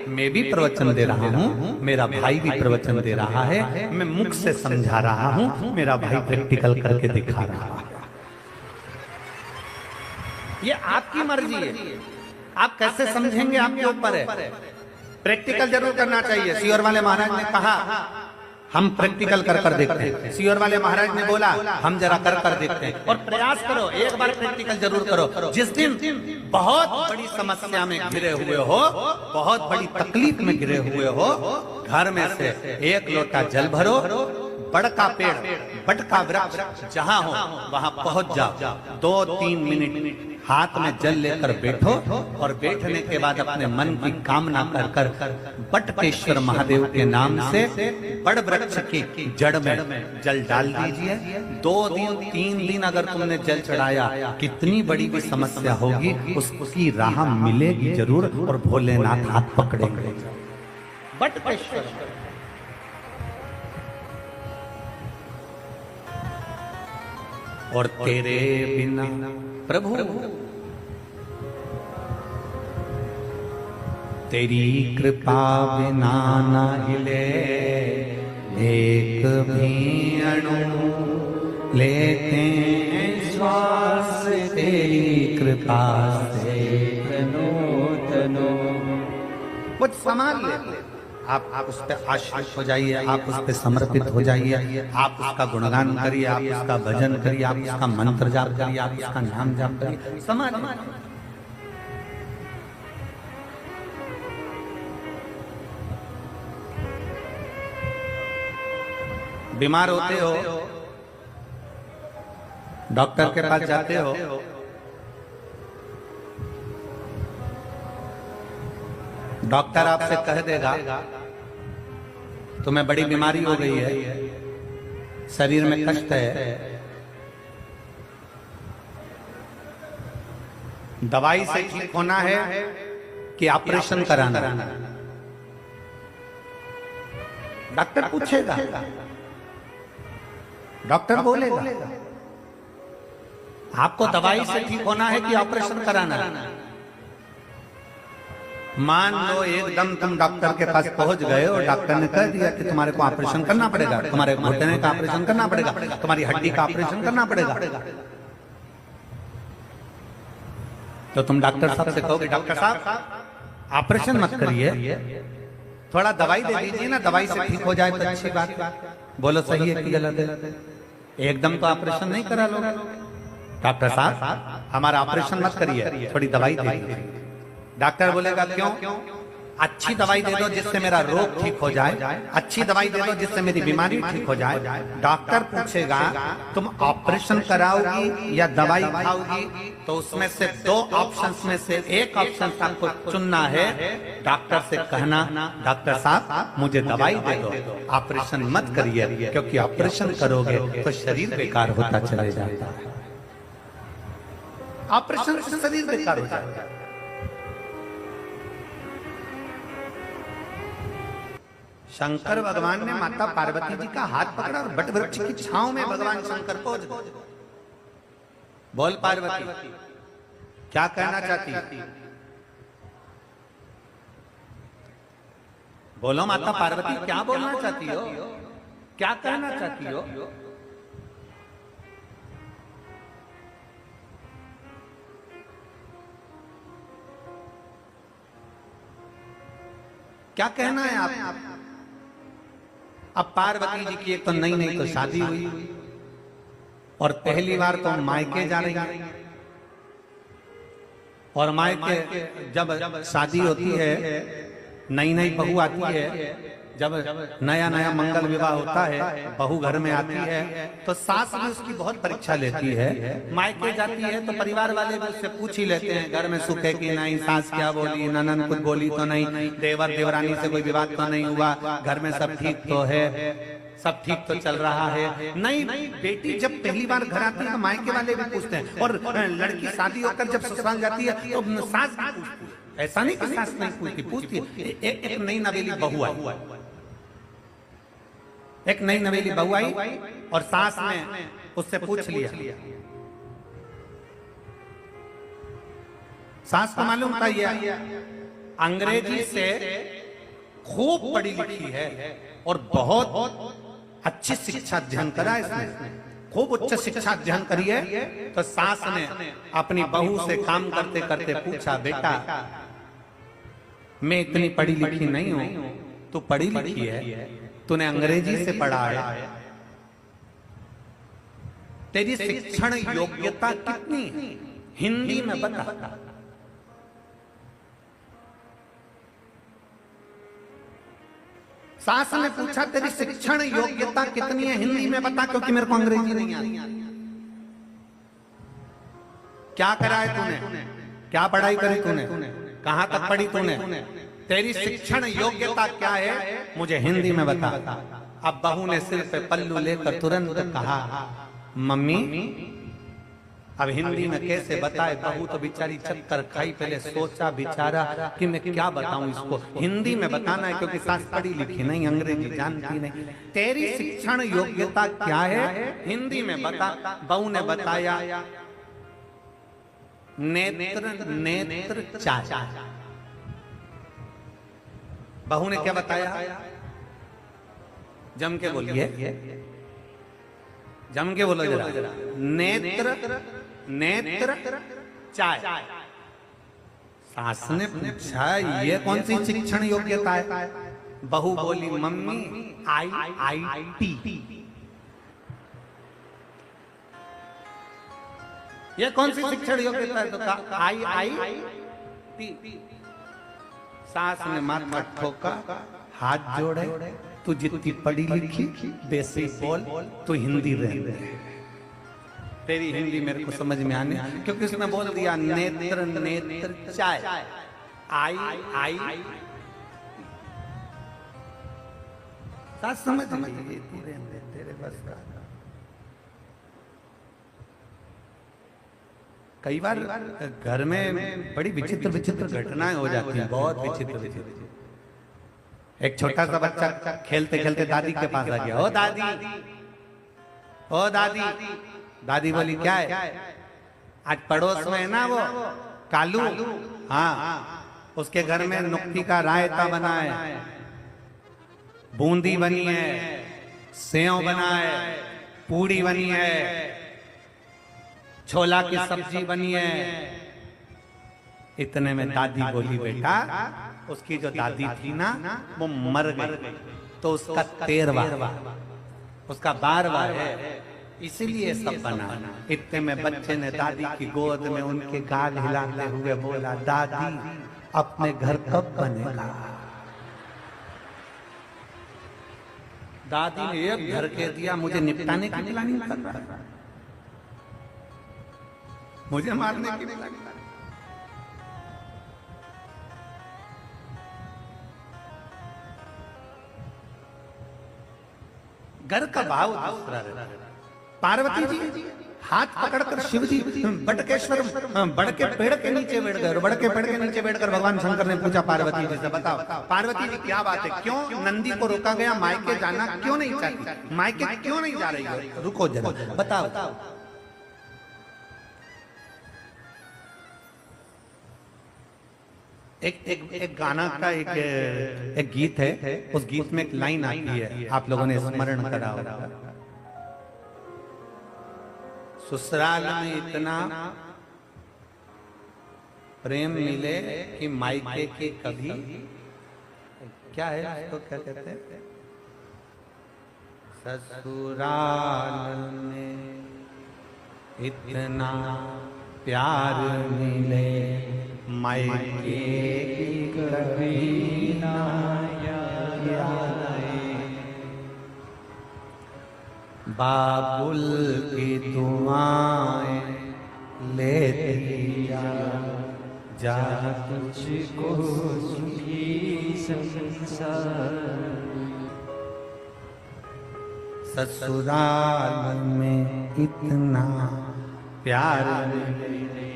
मैं भी प्रवचन दे रहा हूँ, मेरा भाई भी प्रवचन दे रहा है, मैं मुख से समझा रहा हूँ, मेरा भाई प्रैक्टिकल करके दिखा रहा है। ये आपकी मर्जी है, आप कैसे समझेंगे आपके ऊपर है। प्रैक्टिकल जरूर करना चाहिए। सियोर वाले महाराज ने कहा हम प्रैक्टिकल कर देखते हैं। सियोर वाले महाराज ने बोला हम जरा कर देखते हैं। और प्रयास करो, एक बार प्रैक्टिकल जरूर करो। जिस दिन बहुत बड़ी समस्या में घिरे हुए हो, बहुत बड़ी तकलीफ में घिरे हुए हो, घर में से 1 लोटा जल भरो, बड़ का पेड़, बड़ का वृक्ष जहां हो वहां पहुंच जाओ, 2-3 मिनट हाथ में जल लेकर बैठो और बैठने के बाद अपने मन की कामना कर वटकेश्वर महादेव के नाम से बड़ वृक्ष की जड़ में जल डाल दीजिए। 2 दिन 3 दिन अगर तुमने जल चढ़ाया, कितनी बड़ी भी समस्या होगी उसकी राह मिलेगी जरूर और भोलेनाथ हाथ पकड़ेंगे। वटकेश्वर और तेरे बिना प्रभु तेरी कृपा बिना न हिले एक भी अणु, लेते श्वास तेरी कृपा से वो संभाल ले। आप उस पर आश्रित हो जाइए, आप उस पर समर्पित हो जाइए, आप उसका गुणगान करिए, आप उसका भजन करिए, आप उसका मंत्र जाप करिए, आप उसका नाम जाप करिए। समाज बीमार होते हो, डॉक्टर के पास जाते हो, डॉक्टर आपसे कह देगा तुम्हें बड़ी बीमारी हो गई है, शरीर में कष्ट है, दवाई से ठीक होना है कि ऑपरेशन कराना। डॉक्टर पूछेगा, डॉक्टर बोलेगा आपको दवाई से ठीक होना है कि ऑपरेशन कराना। मान लो एकदम तुम डॉक्टर के पास पहुंच गए और डॉक्टर ने कह दिया कि तुम्हारे को ऑपरेशन करना पड़ेगा, तुम्हारे घुटने का ऑपरेशन करना पड़ेगा, तुम्हारी हड्डी का ऑपरेशन करना पड़ेगा। तो तुम डॉक्टर साहब से कहोगे डॉक्टर साहब ऑपरेशन मत करिए, थोड़ा दवाई दे दीजिए ना, दवाई से ठीक हो जाए तो अच्छी बात। बोलो सही है कि गलत है? एकदम तो ऑपरेशन नहीं करा लो। डॉक्टर साहब हमारा ऑपरेशन मत करिए, थोड़ी दवाई दे दीजिए। डॉक्टर बोलेगा क्यों? अच्छी दवाई दे दो जिससे मेरा रोग ठीक हो जाए, अच्छी दवाई दे दो जिससे मेरी बीमारी ठीक हो जाए। डॉक्टर पूछेगा तुम ऑपरेशन कराओगी या दवाई खाओगी, तो उसमें से दो ऑप्शंस में से एक ऑप्शन आपको चुनना है। डॉक्टर से कहना डॉक्टर साहब मुझे दवाई दे दो, ऑपरेशन मत करिए, क्योंकि ऑपरेशन करोगे तो शरीर बेकार होता चले जाता है। ऑपरेशन से शरीर बेकार हो जाता है। शंकर भगवान ने माता पार्वती जी का हाथ पकड़ा और बट वृक्ष की छांव में भगवान शंकर पहुंच गए। बोल पार्वती क्या कहना चाहती? बोलो माता पार्वती क्या बोलना चाहती हो, क्या कहना चाहती हो? क्या कहना है आप? अब पार्वती जी की एक तो नई नई तो शादी हुई और पहली बार तो मायके जा रही है, और मायके जब शादी होती है, नई नई बहू आती है, जब नया नया मंगल विवाह होता है, बहू घर में आती है तो सास भी उसकी बहुत परीक्षा लेती है। मायके जाती है तो परिवार वाले भी उससे पूछ ही लेते हैं घर में सुख है कि नहीं, सास क्या बोली, ननद कुछ बोली तो नहीं, देवर देवरानी से कोई विवाद तो नहीं हुआ, घर में सब ठीक तो है, सब ठीक तो चल रहा है। नहीं, बेटी जब पहली बार घर आती है तो मायके वाले भी पूछते हैं, और लड़की शादी होकर जब ससुराल जाती है तो सास भी पूछती है। ऐसा नहीं कि सास नहीं पूछती, पूछती है। एक नई नवेली बहू आई, एक नई नवेली बहू आई और सास ने उससे पूछ लिया। सास को मालूम था ये अंग्रेजी से खूब पढ़ी लिखी है और बहुत अच्छी शिक्षा अध्ययन करा इसने, खूब उच्च शिक्षा अध्ययन करी है। तो सास ने अपनी बहू से काम करते करते पूछा, बेटा मैं इतनी पढ़ी लिखी नहीं हूं, तू पढ़ी लिखी है, तूने अंग्रेजी से पढ़ा है, तेरी शिक्षण योग्यता कितनी, हिंदी में बता। सास ने पूछा तेरी शिक्षण योग्यता कितनी है, हिंदी में बता, क्योंकि मेरे को अंग्रेजी नहीं आती। क्या करा है तूने, क्या पढ़ाई करी तूने, कहां तक पढ़ी तूने, तेरी शिक्षण योग्यता क्या है, मुझे हिंदी में बता। अब बहू ने सिर पे पल्लू लेकर तुरंत कहा, मम्मी अब हिंदी में कैसे बताए। बहू तो बेचारी चक्कर खाई, पहले सोचा बेचारा कि मैं क्या बताऊं इसको, हिंदी में बताना है क्योंकि सास पढ़ी लिखी नहीं, अंग्रेजी जानती नहीं। तेरी शिक्षण योग्यता क्या है, हिंदी में बता। बहू ने बताया नेत्र नेत्र चाचा। बहू ने क्या बताया, जम के बोलिए, जम के बोलो जरा, नेत्र नेत्र चाय। सास ने पूछा ये कौन सी शिक्षण योग्यता है। बहू बोली मम्मी IIT। ये कौन सी शिक्षण योग्यता है, तो कहा IIT। सास ने माथा ठोका, हाथ जोड़े, तू जितनी पढ़ी लिखी वैसे बोल, तू हिंदी रहने दे। तेरी हिंदी मेरे को समझ में आने, क्योंकि उसने बोल दिया नेत्र नेत्र चाय, आई आई समझ तेरे बस का। कई बार घर में बड़ी विचित्र विचित्र घटनाएं हो जाती हैं, बहुत विचित्र विचित्र। एक छोटा सा बच्चा खेलते खेलते दादी के पास आ गया, ओ दादी, ओ दादी। दादी बोली क्या है? आज पड़ोस में है ना वो कालू, हाँ, उसके घर में नुक्ती का रायता बना है, बूंदी बनी है, सेव बना है, पूड़ी बनी है, छोला की सब्जी बनी है। इतने में दादी बोली, बेटा उसकी जो दादी थी ना वो मर गई, तो उसका 13वां, उसका 12वां है, इसीलिए सब बना। इतने में बच्चे ने दादी की गोद में उनके गाल हिलाते हुए बोला, दादी अपने घर कब बनेगा? दादी ने एक घर के दिया, मुझे निपटाने की प्लानिंग कर रहा है, मुझे मारने की प्लानिंग। घर का भाव दूसरा रहता है। पार्वती जी हाथ पकड़कर शिव जी बटकेश्वर बड़ के पेड़ के नीचे बैठ गए। बड़ के पेड़ के नीचे बैठकर भगवान शंकर ने पूछा पार्वती जी से, बताओ पार्वती जी क्या बात है, क्यों नंदी को रोका गया? मायके जाना क्यों नहीं चाहती? मायके क्यों नहीं जा रही है? रुको जरा, बताओ। एक गाना का एक गीत है, उस गीत में एक लाइन आती है, आप लोगों ने स्मरण करा होगा, ससुराल में इतना प्रेम मिले कि मायके के कभी, क्या है इसको क्या कहते हैं, ससुराल में इतना प्यार मिले मायके कभी ना याद आए। बाबुल की दुआएं लेती जा तुझको सुखी संसार, ससुराल में इतना प्यार मिले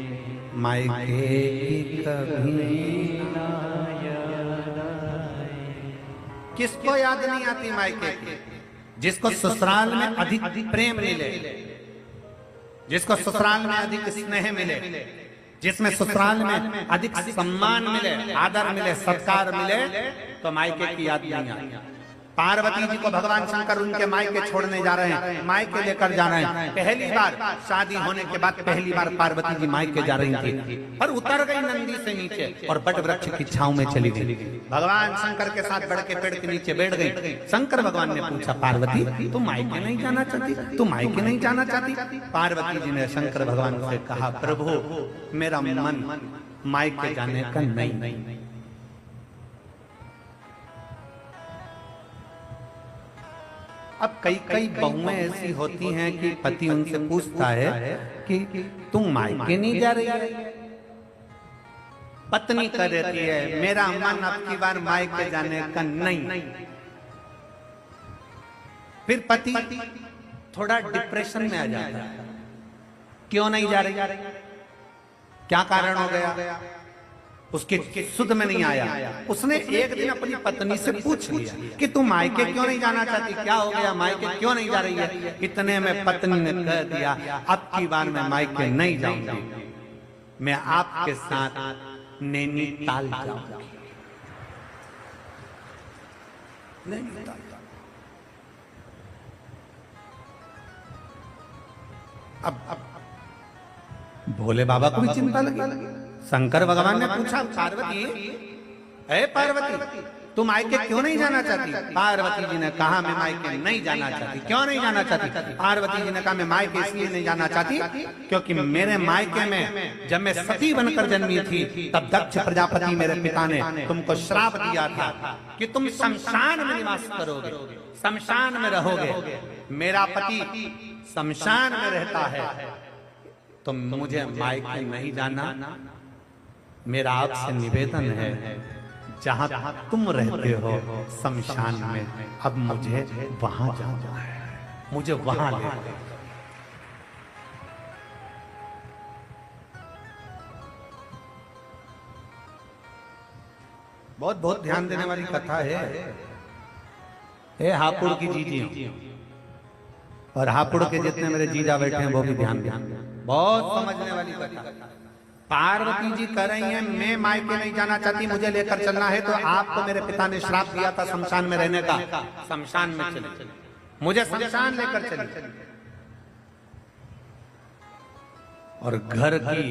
मायके की कभी ना याद आए। किसको याद नहीं आती मायके की? जिसको ससुराल में अधिक प्रेम मिले, जिसको ससुराल में अधिक स्नेह मिले, जिसमें ससुराल में अधिक सम्मान मिले, आदर मिले, सत्कार मिले, तो मायके की याद नहीं आती। पार्वती जी को भगवान शंकर उनके मायके छोड़ने जा रहे हैं, मायके लेकर जा रहे हैं। पहली बार शादी होने के बाद पहली बार पार्वती जी मायके जा रही थी, पर उतर गई नंदी से नीचे और बट वृक्ष की छांव में चली गई। भगवान शंकर के साथ बड़ के पेड़ के नीचे बैठ गई। शंकर भगवान ने पूछा, पार्वती तुम मायके नहीं जाना चाहती? तुम मायके नहीं जाना चाहती? पार्वती जी ने शंकर भगवान से कहा, प्रभु मेरा मन मायके जाने का नहीं। अब कई बहुएं ऐसी होती हैं कि पति उनसे पूछता है कि तुम मायके नहीं जा रही है? पत्नी कह देती है, मेरा मन अब की बार मायके जाने का नहीं। फिर पति थोड़ा डिप्रेशन में आ जाता है, क्यों नहीं जा रही? क्या कारण हो गया? उसके सुध में नहीं आया। उसने एक दिन अपनी पत्नी से पूछ लिया कि तुम मायके क्यों नहीं जाना चाहती? क्या हो गया, मायके क्यों नहीं जा रही है? इतने में पत्नी ने कह दिया, अब की बार मैं मायके नहीं जाऊंगी, मैं आपके साथ नैनीताल जाऊंगी। अब भोले बाबा को भी चिंता लगी। शंकर भगवान ने पूछा, पार्वती, ऐ पार्वती तुम मायके क्यों नहीं जाना चाहती? पार्वती जी ने कहा मैं मायके नहीं जाना चाहती। क्यों नहीं जाना चाहती? पार्वती जी ने कहा मैं मायके इसलिए नहीं जाना चाहती क्योंकि मेरे मायके में जब मैं सती बनकर जन्मी थी तब दक्ष प्रजापति मेरे पिता ने तुमको श्राप दिया था कि तुम शमशान में निवास करोगे, शमशान में रहोगे। मेरा पति शमशान में रहता है तो मुझे मायके नहीं जाना। मेरा आपसे निवेदन है जहां तुम रहते हो शमशान में, अब मुझे वहां जाना है, मुझे वहां ले। बहुत बहुत ध्यान देने वाली कथा है। ए हापुड़ की जीजी और हापुड़ के जितने मेरे जीजा बैठे हैं वो भी ध्यान दें। बहुत समझने वाली कथा। पार्वती जी कह रही हैं मैं मायके नहीं जाना चाहती, मुझे लेकर चलना है। तो आपको मेरे पिता ने श्राप दिया था शमशान में रहने का, शमशान में चले, मुझे शमशान लेकर चली। और घर की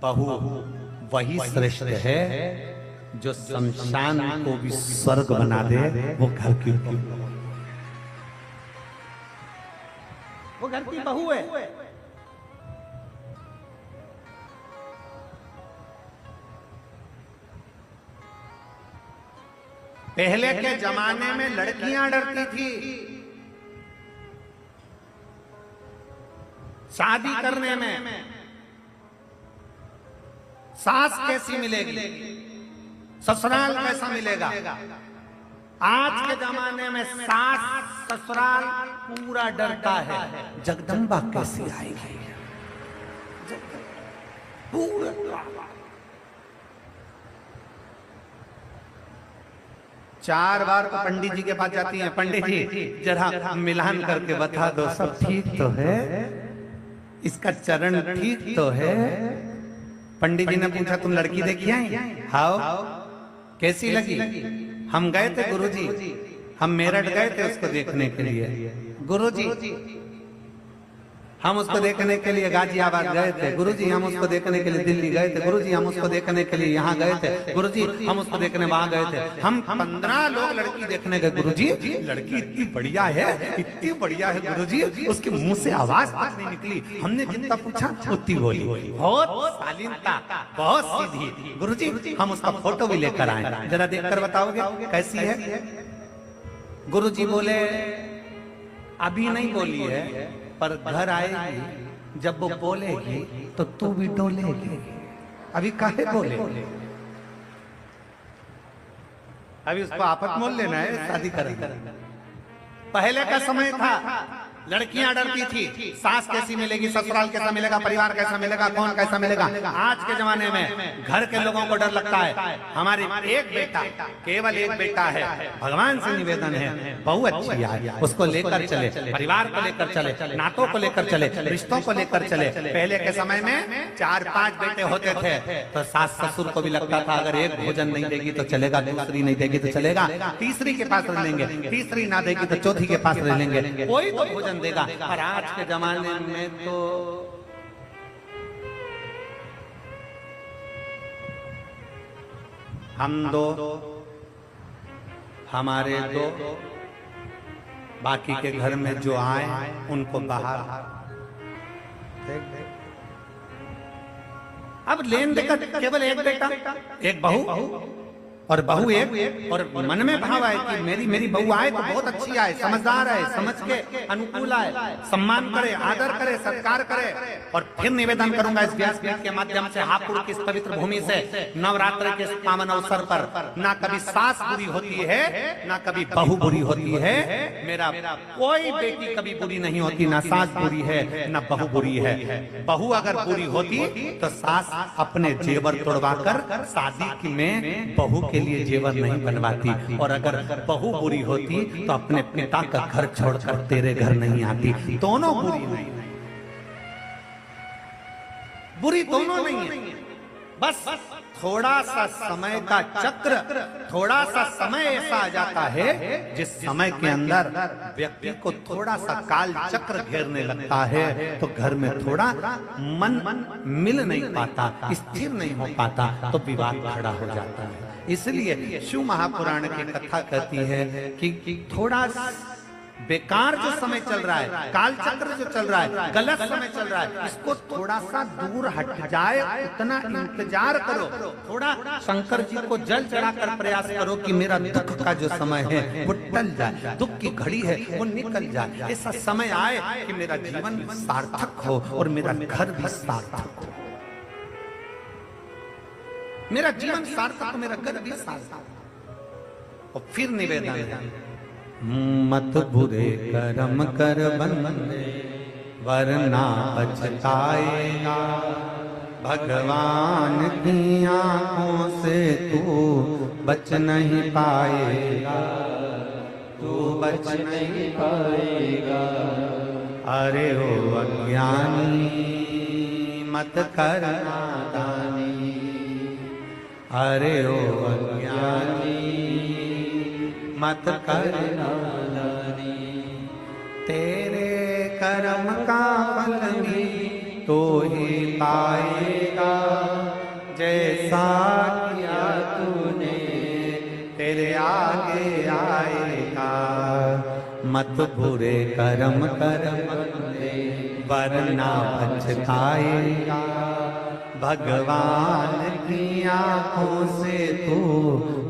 बहू वही श्रेष्ठ है जो शमशान को भी स्वर्ग बना दे। वो घर की वो घर की बहू है। पहले के जमाने में लड़कियां डरती थी शादी करने में, सास कैसी मिलेगी, ससुराल कैसा मिलेगा। आज के जमाने में सास ससुराल पूरा डरता है, जगदम्बा कैसी आएगी, पूरा 4 बार तो पंडित जी के पास जाती हैं। पंडित जी जरा मिलान करके बता दो सब ठीक तो है, इसका चरण ठीक तो है। पंडित जी ने पूछा तुम लड़की देखी आई? हाउ कैसी लगी? हम गए थे गुरुजी, हम मेरठ गए थे उसको देखने के लिए। गुरुजी हम उसको देखने के लिए गाजियाबाद गए थे। गुरुजी हम उसको देखने के लिए दिल्ली गए थे। गुरुजी हम उसको देखने के लिए यहाँ गए थे। गुरुजी हम उसको देखने वहां गए थे। हम 15 लोग लड़की देखने गए। गुरुजी लड़की इतनी बढ़िया है, इतनी बढ़िया है गुरुजी, उसके मुंह से आवाज तक नहीं निकली। हमने जितना पूछा उतनी बोली, बहुत शालीनता, बहुत सीधी। गुरुजी हम उसका फोटो भी लेकर आए, जरा देखकर बताओगे कैसी है? गुरुजी बोले अभी नहीं बोली है पर घर आएगी, जब वो बोलेगी तो तू भी डोलेगी। अभी काहे बोले? अभी उसको आफत मोल लेना है, शादी करेंगे। पहले का समय था लड़कियां डरती थी सास कैसी मिलेगी, ससुराल कैसा मिलेगा, परिवार कैसा मिलेगा, कौन कैसा मिलेगा। आज के जमाने में घर के लोगों को डर लगता है। हमारे एक बेटा, केवल एक बेटा है, भगवान से निवेदन है बहू अच्छी आए, उसको लेकर चले, परिवार को लेकर चले, नातों को लेकर चले, रिश्तों को लेकर चले। पहले के समय में 4-5 बेटे होते थे तो सास ससुर को भी लगता था अगर एक भोजन नहीं देगी तो चलेगा, दूसरी नहीं देगी तो चलेगा, तीसरी के पास रह लेंगे, तीसरी ना देगी तो चौथी के पास रह लेंगे, कोई तो भोजन देगा। और आज के जमाने में तो हम 2, हमारे 2, बाकी के घर में जो आए उनको बाहर। अब लेन देकर केवल एक बेटा, एक बहू और बहू एक, और मन में भाव आए कि मेरी बहू आए तो बहुत अच्छी आए, समझदार आए, समझ के अनुकूल आए, सम्मान करे, आदर करे, सत्कार करे। और फिर निवेदन करूंगा इस व्यासपीठ के माध्यम से, हापुड़ की इस पवित्र भूमि से, नवरात्र के पावन अवसर पर ना कभी सास बुरी होती है, ना कभी बहू बुरी होती है। मेरा कोई बेटी कभी बुरी नहीं होती, ना सास बुरी है ना बहू बुरी है। बहू अगर बुरी होती तो सास अपने जेवर तोड़वाकर शादी में बहू के लिए जेवर नहीं बनवाती, और अगर बहू बुरी होती तो अपने पिता का घर छोड़कर तेरे घर नहीं आती। दोनों बुरी नहीं, बुरी दोनों नहीं है, बस थोड़ा सा समय का चक्र, थोड़ा सा समय ऐसा आ जाता है जिस समय के अंदर व्यक्ति को थोड़ा सा काल चक्र घेरने लगता है तो घर में थोड़ा मन मिल नहीं पाता, स्थिर नहीं हो पाता, तो विवाद खड़ा हो जाता है। इसलिए शिव महापुराण की कथा कहती है कि थोड़ा बेकार जो समय चल रहा है, काल चक्र जो चल रहा है, गलत समय चल रहा है, इसको थोड़ा सा दूर हट जाए, उतना इंतजार करो। थोड़ा शंकर जी को जल चढ़ाकर प्रयास करो कि मेरा दुख का जो समय है वो टल जाए, दुख की घड़ी है वो निकल जाए, ऐसा समय आए कि मेरा जीवन सार्थक हो और मेरा घर भी सार्थक हो, मेरा जीवन सार्थक हो, मेरा घर भी सार्थक। और फिर निवेदन है, मत बुरे कर्म कर बंदे वरना पछताएगा, भगवान की आंखों से तू बच नहीं पाएगा, तू बच नहीं पाएगा। अरे ओ अज्ञानी मत कर नादानी, अरे ओ अज्ञानी मत कर नादानी, तेरे कर्म का फल भी तो ही पाएगा, जैसा किया तूने तेरे आगे आएगा। मत बुरे कर्म कर बंदे वरना पछताएगा, भगवान की आंखों से तू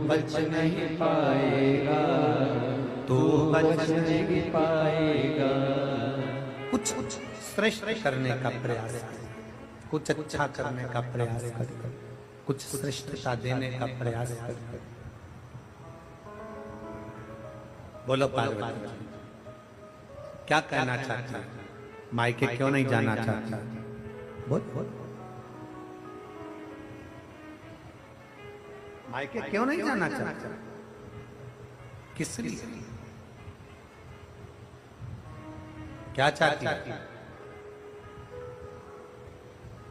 बच नहीं पाएगा, तू बच नहीं पाएगा। कुछ श्रेष्ठ करने का प्रयास कर, कुछ अच्छा करने का प्रयास कर, कुछ श्रेष्ठता देने का प्रयास कर। बोलो पार्वती, क्या कहना चाहती है? मायके क्यों नहीं जाना चाहता? बोल मायके क्यों नहीं जाना चाहता? किस लिए? क्या चाहती?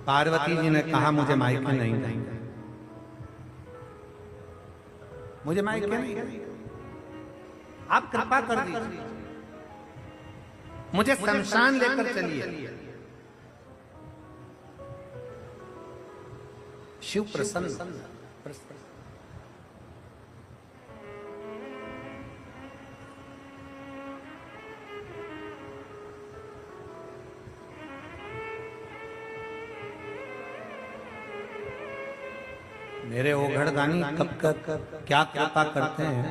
पार्वती जी ने कहा मुझे मायके नहीं, मुझे मायके नहीं, आप कृपा कर दीजिए, मुझे शमशान लेकर चलिए। शिव प्रसन्न, मेरे ओघड़दानी कब क्या कृपा करते हैं,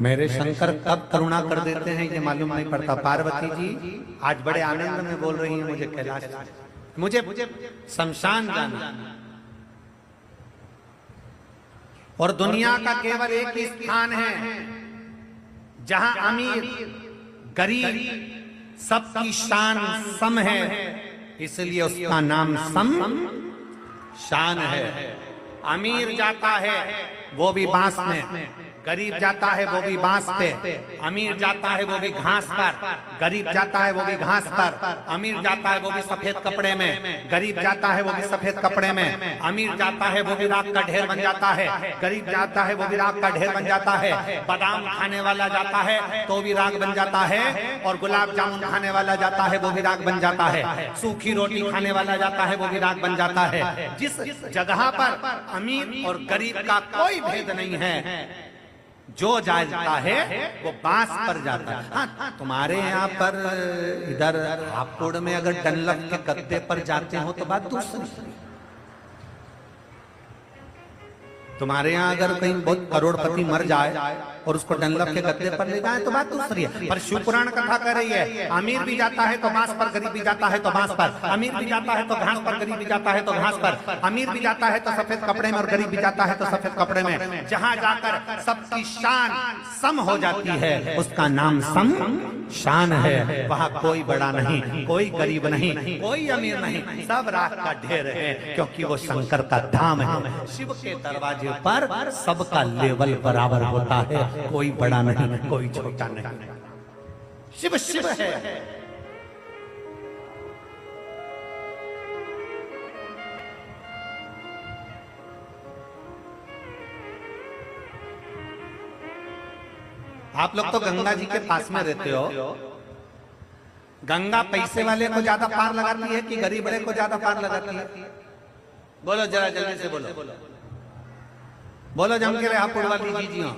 मेरे शंकर कब करुणा कर देते हैं ये मालूम नहीं पड़ता। पार्वती जी आज बड़े आनंद में बोल रही हैं, मुझे कैलाश, मुझे शमशान जाना, और दुनिया का केवल एक ही स्थान है जहां अमीर गरीब सबकी शान सम है, इसलिए उसका नाम सम शान है। अमीर जाता है वो भी बांस में, गरीब जाता है वो भी बांस पे, अमीर जाता है वो भी घास पर, गरीब जाता है वो भी घास पर, अमीर जाता है वो भी सफेद कपड़े में, गरीब जाता है वो भी सफेद कपड़े में, अमीर जाता है वो भी राख का ढेर बन जाता है, गरीब जाता है वो भी राख का ढेर बन जाता है, बादाम खाने वाला जाता है तो भी राख बन जाता है, और गुलाब जामुन खाने वाला जाता है वो भी राख बन जाता है, सूखी रोटी खाने वाला जाता है वो भी राख बन जाता है। जिस जगह पर अमीर और गरीब का कोई भेद नहीं है, जो जाता है वो बांस पर जाता है। हाँ, तुम्हारे यहाँ पर इधर हापुड़ में अगर डनलप के गद्दे पर जाते हो तो बात दूसरी, तुम्हारे यहाँ अगर कहीं बहुत करोड़पति मर जाए और उसको डनलप के गद्दे पर ले जाए तो बात दूसरी है। पर शिव पुराण कथा कह रही है, अमीर भी जाता है तो बांस पर, गरीब भी जाता है तो बांस पर, अमीर भी जाता है तो घास पर, गरीब भी जाता है तो घास पर, अमीर भी जाता है तो सफेद कपड़े में और गरीब भी जाता है तो सफेद कपड़े में। जहां जाकर सबकी शान सम हो जाती है उसका नाम सम शान है। वहां कोई बड़ा नहीं, कोई गरीब नहीं, कोई अमीर नहीं, सब राख का ढेर है, क्योंकि वो शंकर का धाम है। शिव के दरवाजे पर सबका लेवल बराबर होता है, कोई बड़ा नहीं, कोई छोटा नहीं। शिव शिव है। आप लोग तो गंगा जी के पास में रहते हो, गंगा पैसे वाले को ज्यादा पार लगाती है कि गरीब वाले को ज्यादा पार लगाती है? बोलो जरा जल्दी से बोलो। बोलो जम के रहा पुड़वा लीजिए।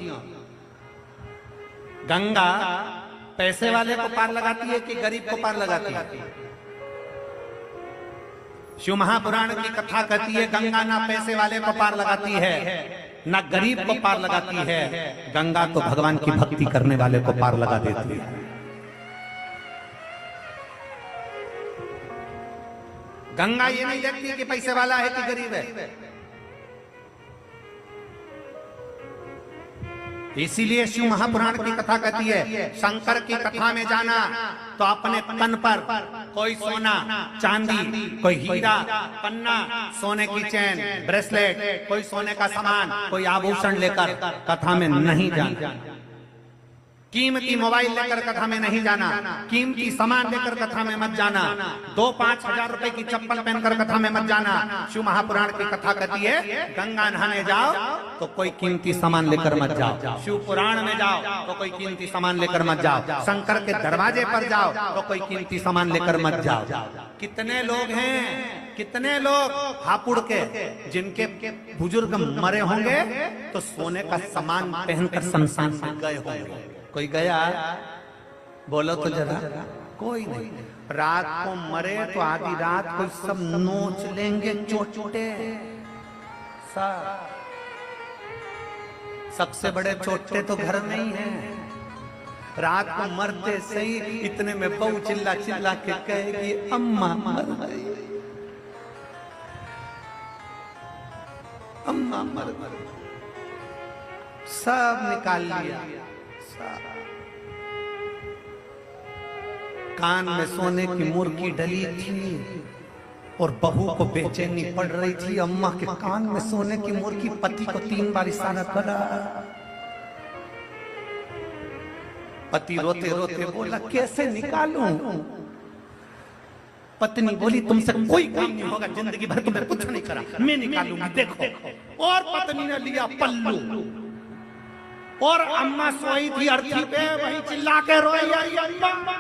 गंगा पैसे वाले को पार लगाती है कि गरीब को पार लगाती है? शिव महापुराण की कथा कहती है गंगा ना पैसे वाले को पार लगाती है ना गरीब को पार लगाती है, गंगा तो भगवान की भक्ति करने वाले को पार लगा देती है। गंगा ये नहीं देखती कि पैसे वाला है कि गरीब है। इसीलिए शिव महापुराण की कथा कहती है शंकर की कथा में जाना तो अपने तन पर कोई सोना चांदी, कोई हीरा पन्ना, सोने की चैन ब्रेसलेट, कोई सोने का सामान, कोई आभूषण लेकर कथा में नहीं जाना। कीमती मोबाइल लेकर कथा में नहीं जाना, कीमती सामान लेकर कथा में मत जाना, 2-5 हजार रुपए की चप्पल पहनकर कथा में मत जाना। शिव महापुराण की कथा कहती है गंगा नहाने जाओ तो कोई कीमती सामान लेकर मत जाओ, शिव पुराण में जाओ तो कोई कीमती सामान लेकर मत जाओ, शंकर के दरवाजे पर जाओ तो कोई कीमती सामान लेकर मत जाओ। कितने लोग हैं, कितने लोग हापुड़ के जिनके बुजुर्ग मरे होंगे तो सोने का सामान पहनकर शमशान में गए होंगे। कोई गया? बोलो तो जरा। कोई नहीं। रात को मरे तो आधी रात को सब नोच लेंगे चोटे। सबसे बड़े चोटे तो घर में ही हैं। रात को मरते सही इतने में बहू चिल्ला चिल्ला के कहेगी अम्मा मर गई, अम्मा मर गई। सब निकाल लिया। कान में सोने की मुर्गी डली थी और बहू को बेचैनी पड़ रही थी। अम्मा के कान में सोने की मुर्गी, पति को 3 बार इशारा करा। पति रोते रोते बोला कैसे निकालूं? पत्नी बोली तुमसे कोई काम नहीं होगा, जिंदगी भर तुमने कुछ नहीं करा, मैं निकालूंगी देखो। और पत्नी ने लिया पल्लू और अम्मा सोई थी अर्थी पे, वही चिल्ला के रोई अम्मा,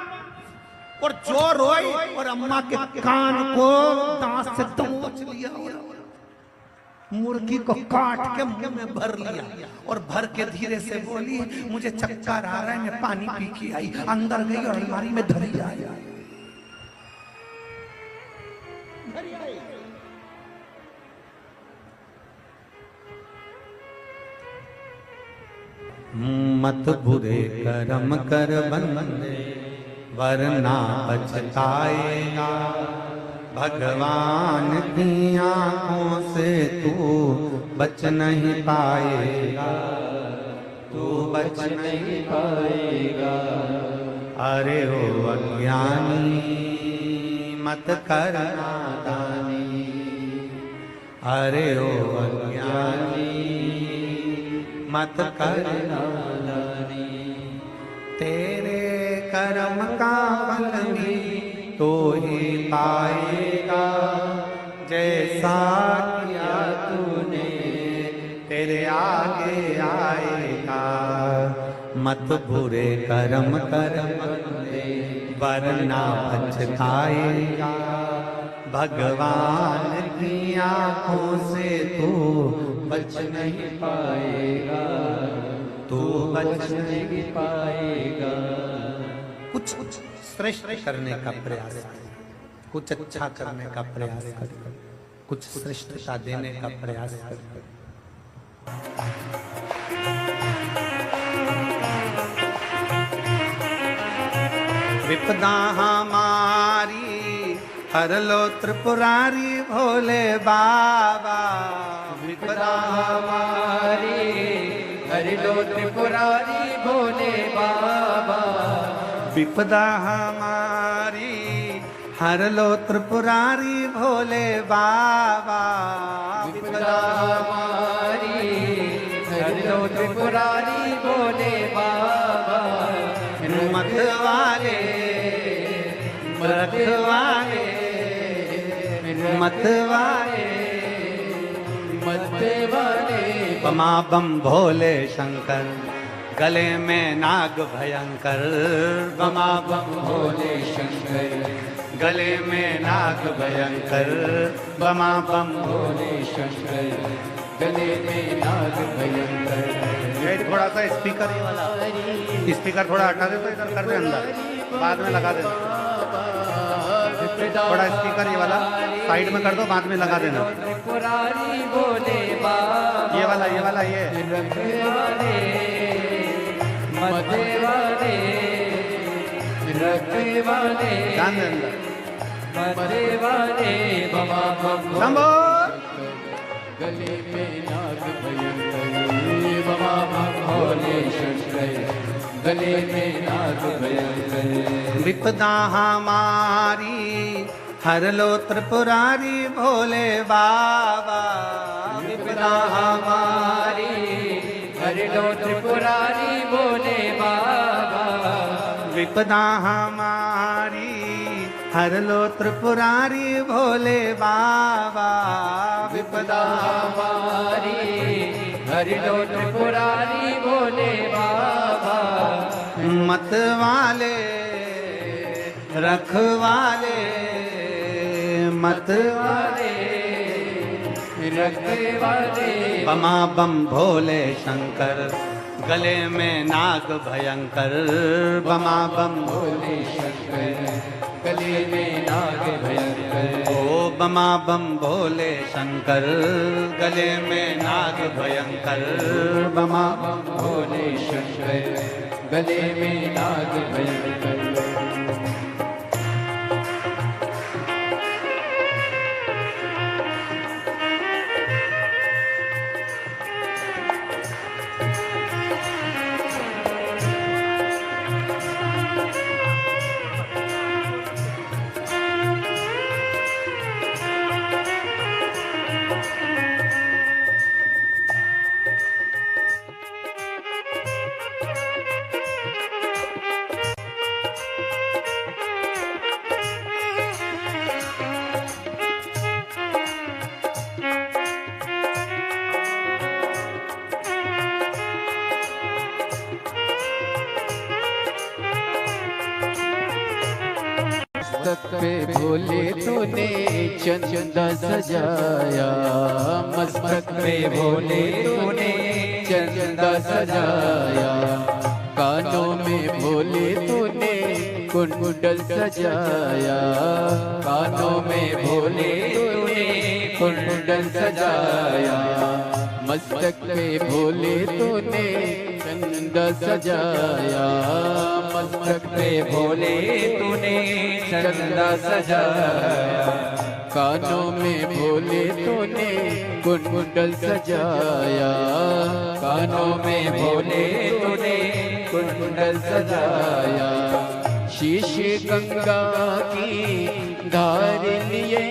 और जो रोई और अम्मा के कान को दांत से दबोच लिया, मुर्गी को काट के मुंह में भर लिया और भर के धीरे से बोली मुझे चक्कर आ रहा है, मैं पानी पी के आई। अंदर गई और अलमारी में धरी आई। मत बुरे कर्म कर बंदे वरना पछताएगा, भगवान की आंखों से तू बच नहीं पाएगा, तू बच नहीं पाएगा। अरे ओ अज्ञानी मत कर नादानी, अरे ओ अज्ञानी मत कर नादानी। तेरे कर्म का फल भी तो ही पाएगा, जैसा किया तूने तेरे आगे आएगा। मत बुरे कर्म कर बंदे वरना पछताएगा, भगवान की आंखों से तू बच नहीं पाएगा, तू बच नहीं पाएगा। कुछ श्रेष्ठ करने का प्रयास कर, कुछ अच्छा करने का प्रयास कर, कुछ श्रेष्ठता देने का प्रयास कर। विपदा हमारी हर लो त्रिपुरारी भोले बाबा, विपदा हमारी हर लो त्रिपुरारी भोले बाबा, विपदा हमारी हर लो त्रिपुरारी भोले बाबा, विपदा हमारी हर लो त्रिपुरारी भोले बाबा। मत वाले मत वाले मत वाले मत वाले, बमा बम भोले शंकर गले में नाग भयंकर, बमा बम भोले शंकर गले में नाग भयंकर, बमा बम भोले शंकर गले में नाग भयंकर। ये थोड़ा सा स्पीकर ये वाला स्पीकर थोड़ा हटा दे तो इधर कर दे अंदर, बाद में लगा देना। थोड़ा स्पीकर ये वाला साइड में कर दो, बाद में लगा देना। त्रिपुरारी बोले बाबा, ये वाला ये रखवाले मदेवाले, रखवाले ध्यान दे अंदर। मदेवाले बाबा बाबा। शंभो गले में नाग भयंकर बाबा भोले शंकर, गले में नाग भयंकर। विपदा हमारी हर लो त्रिपुरारी भोले बाबा, विपदा हमारी हर लो त्रिपुरारी भोले बाबा, विपदा हमारी हर लो त्रिपुरारी भोले बाबा, विपदा हमारी हर लो त्रिपुरारी भोले बाबा। मत वाले रखवाले मत वाले रखवाले बमा बम भोले शंकर, गले में नाग भयंकर। बमा बम भोले शंकर, गले में नाग भयंकर। ओ बमा बम भोले शंकर, गले में नाग भयंकर। बमा बम भोले शंकर, गले में नाग भयंकर। मस्तक पे भोले तूने चंदा सजाया, मस्तक पे भोले तूने चंदा सजाया। कानों में भोले तूने कुंडल सजाया, कानों में भोले तूने कुंडल सजाया। मस्तक पे भोले तूने चंदा सजाया, मस्तक पे भोले तूने चंदा सजाया। कानों में भोले तूने कुंडल सजाया, कानों में भोले तूने कुंडल सजाया। शीश गंगा की धार लिए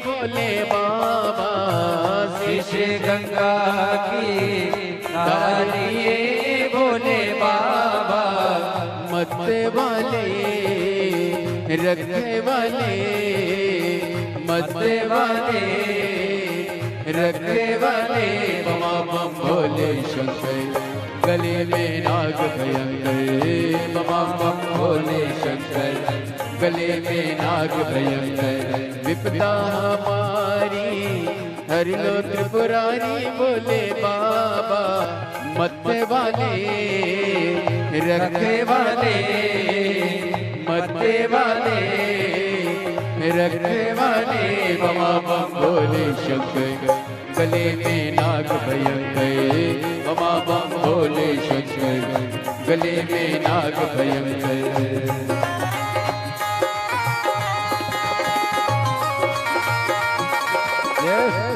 भोले बाबा, शीश गंगा की धार लिए भोले बाबा। मत वाले रखने वाले, मत वाले रखने वाले बमा बम भोले शंकर, गले में नाग भयंकर। बमा बम भोले शंकर, गले में नाग भयंकर। विपदा हमारी हर लो त्रिपुरारी भोले बाबा। मत वाले रखने वाले, मत वाले रखने वाले बमा बम भोले शंकर, गले में नाग भयंकर। बमा बम भोले शंकर, गले में नाग भयंकर। Yes.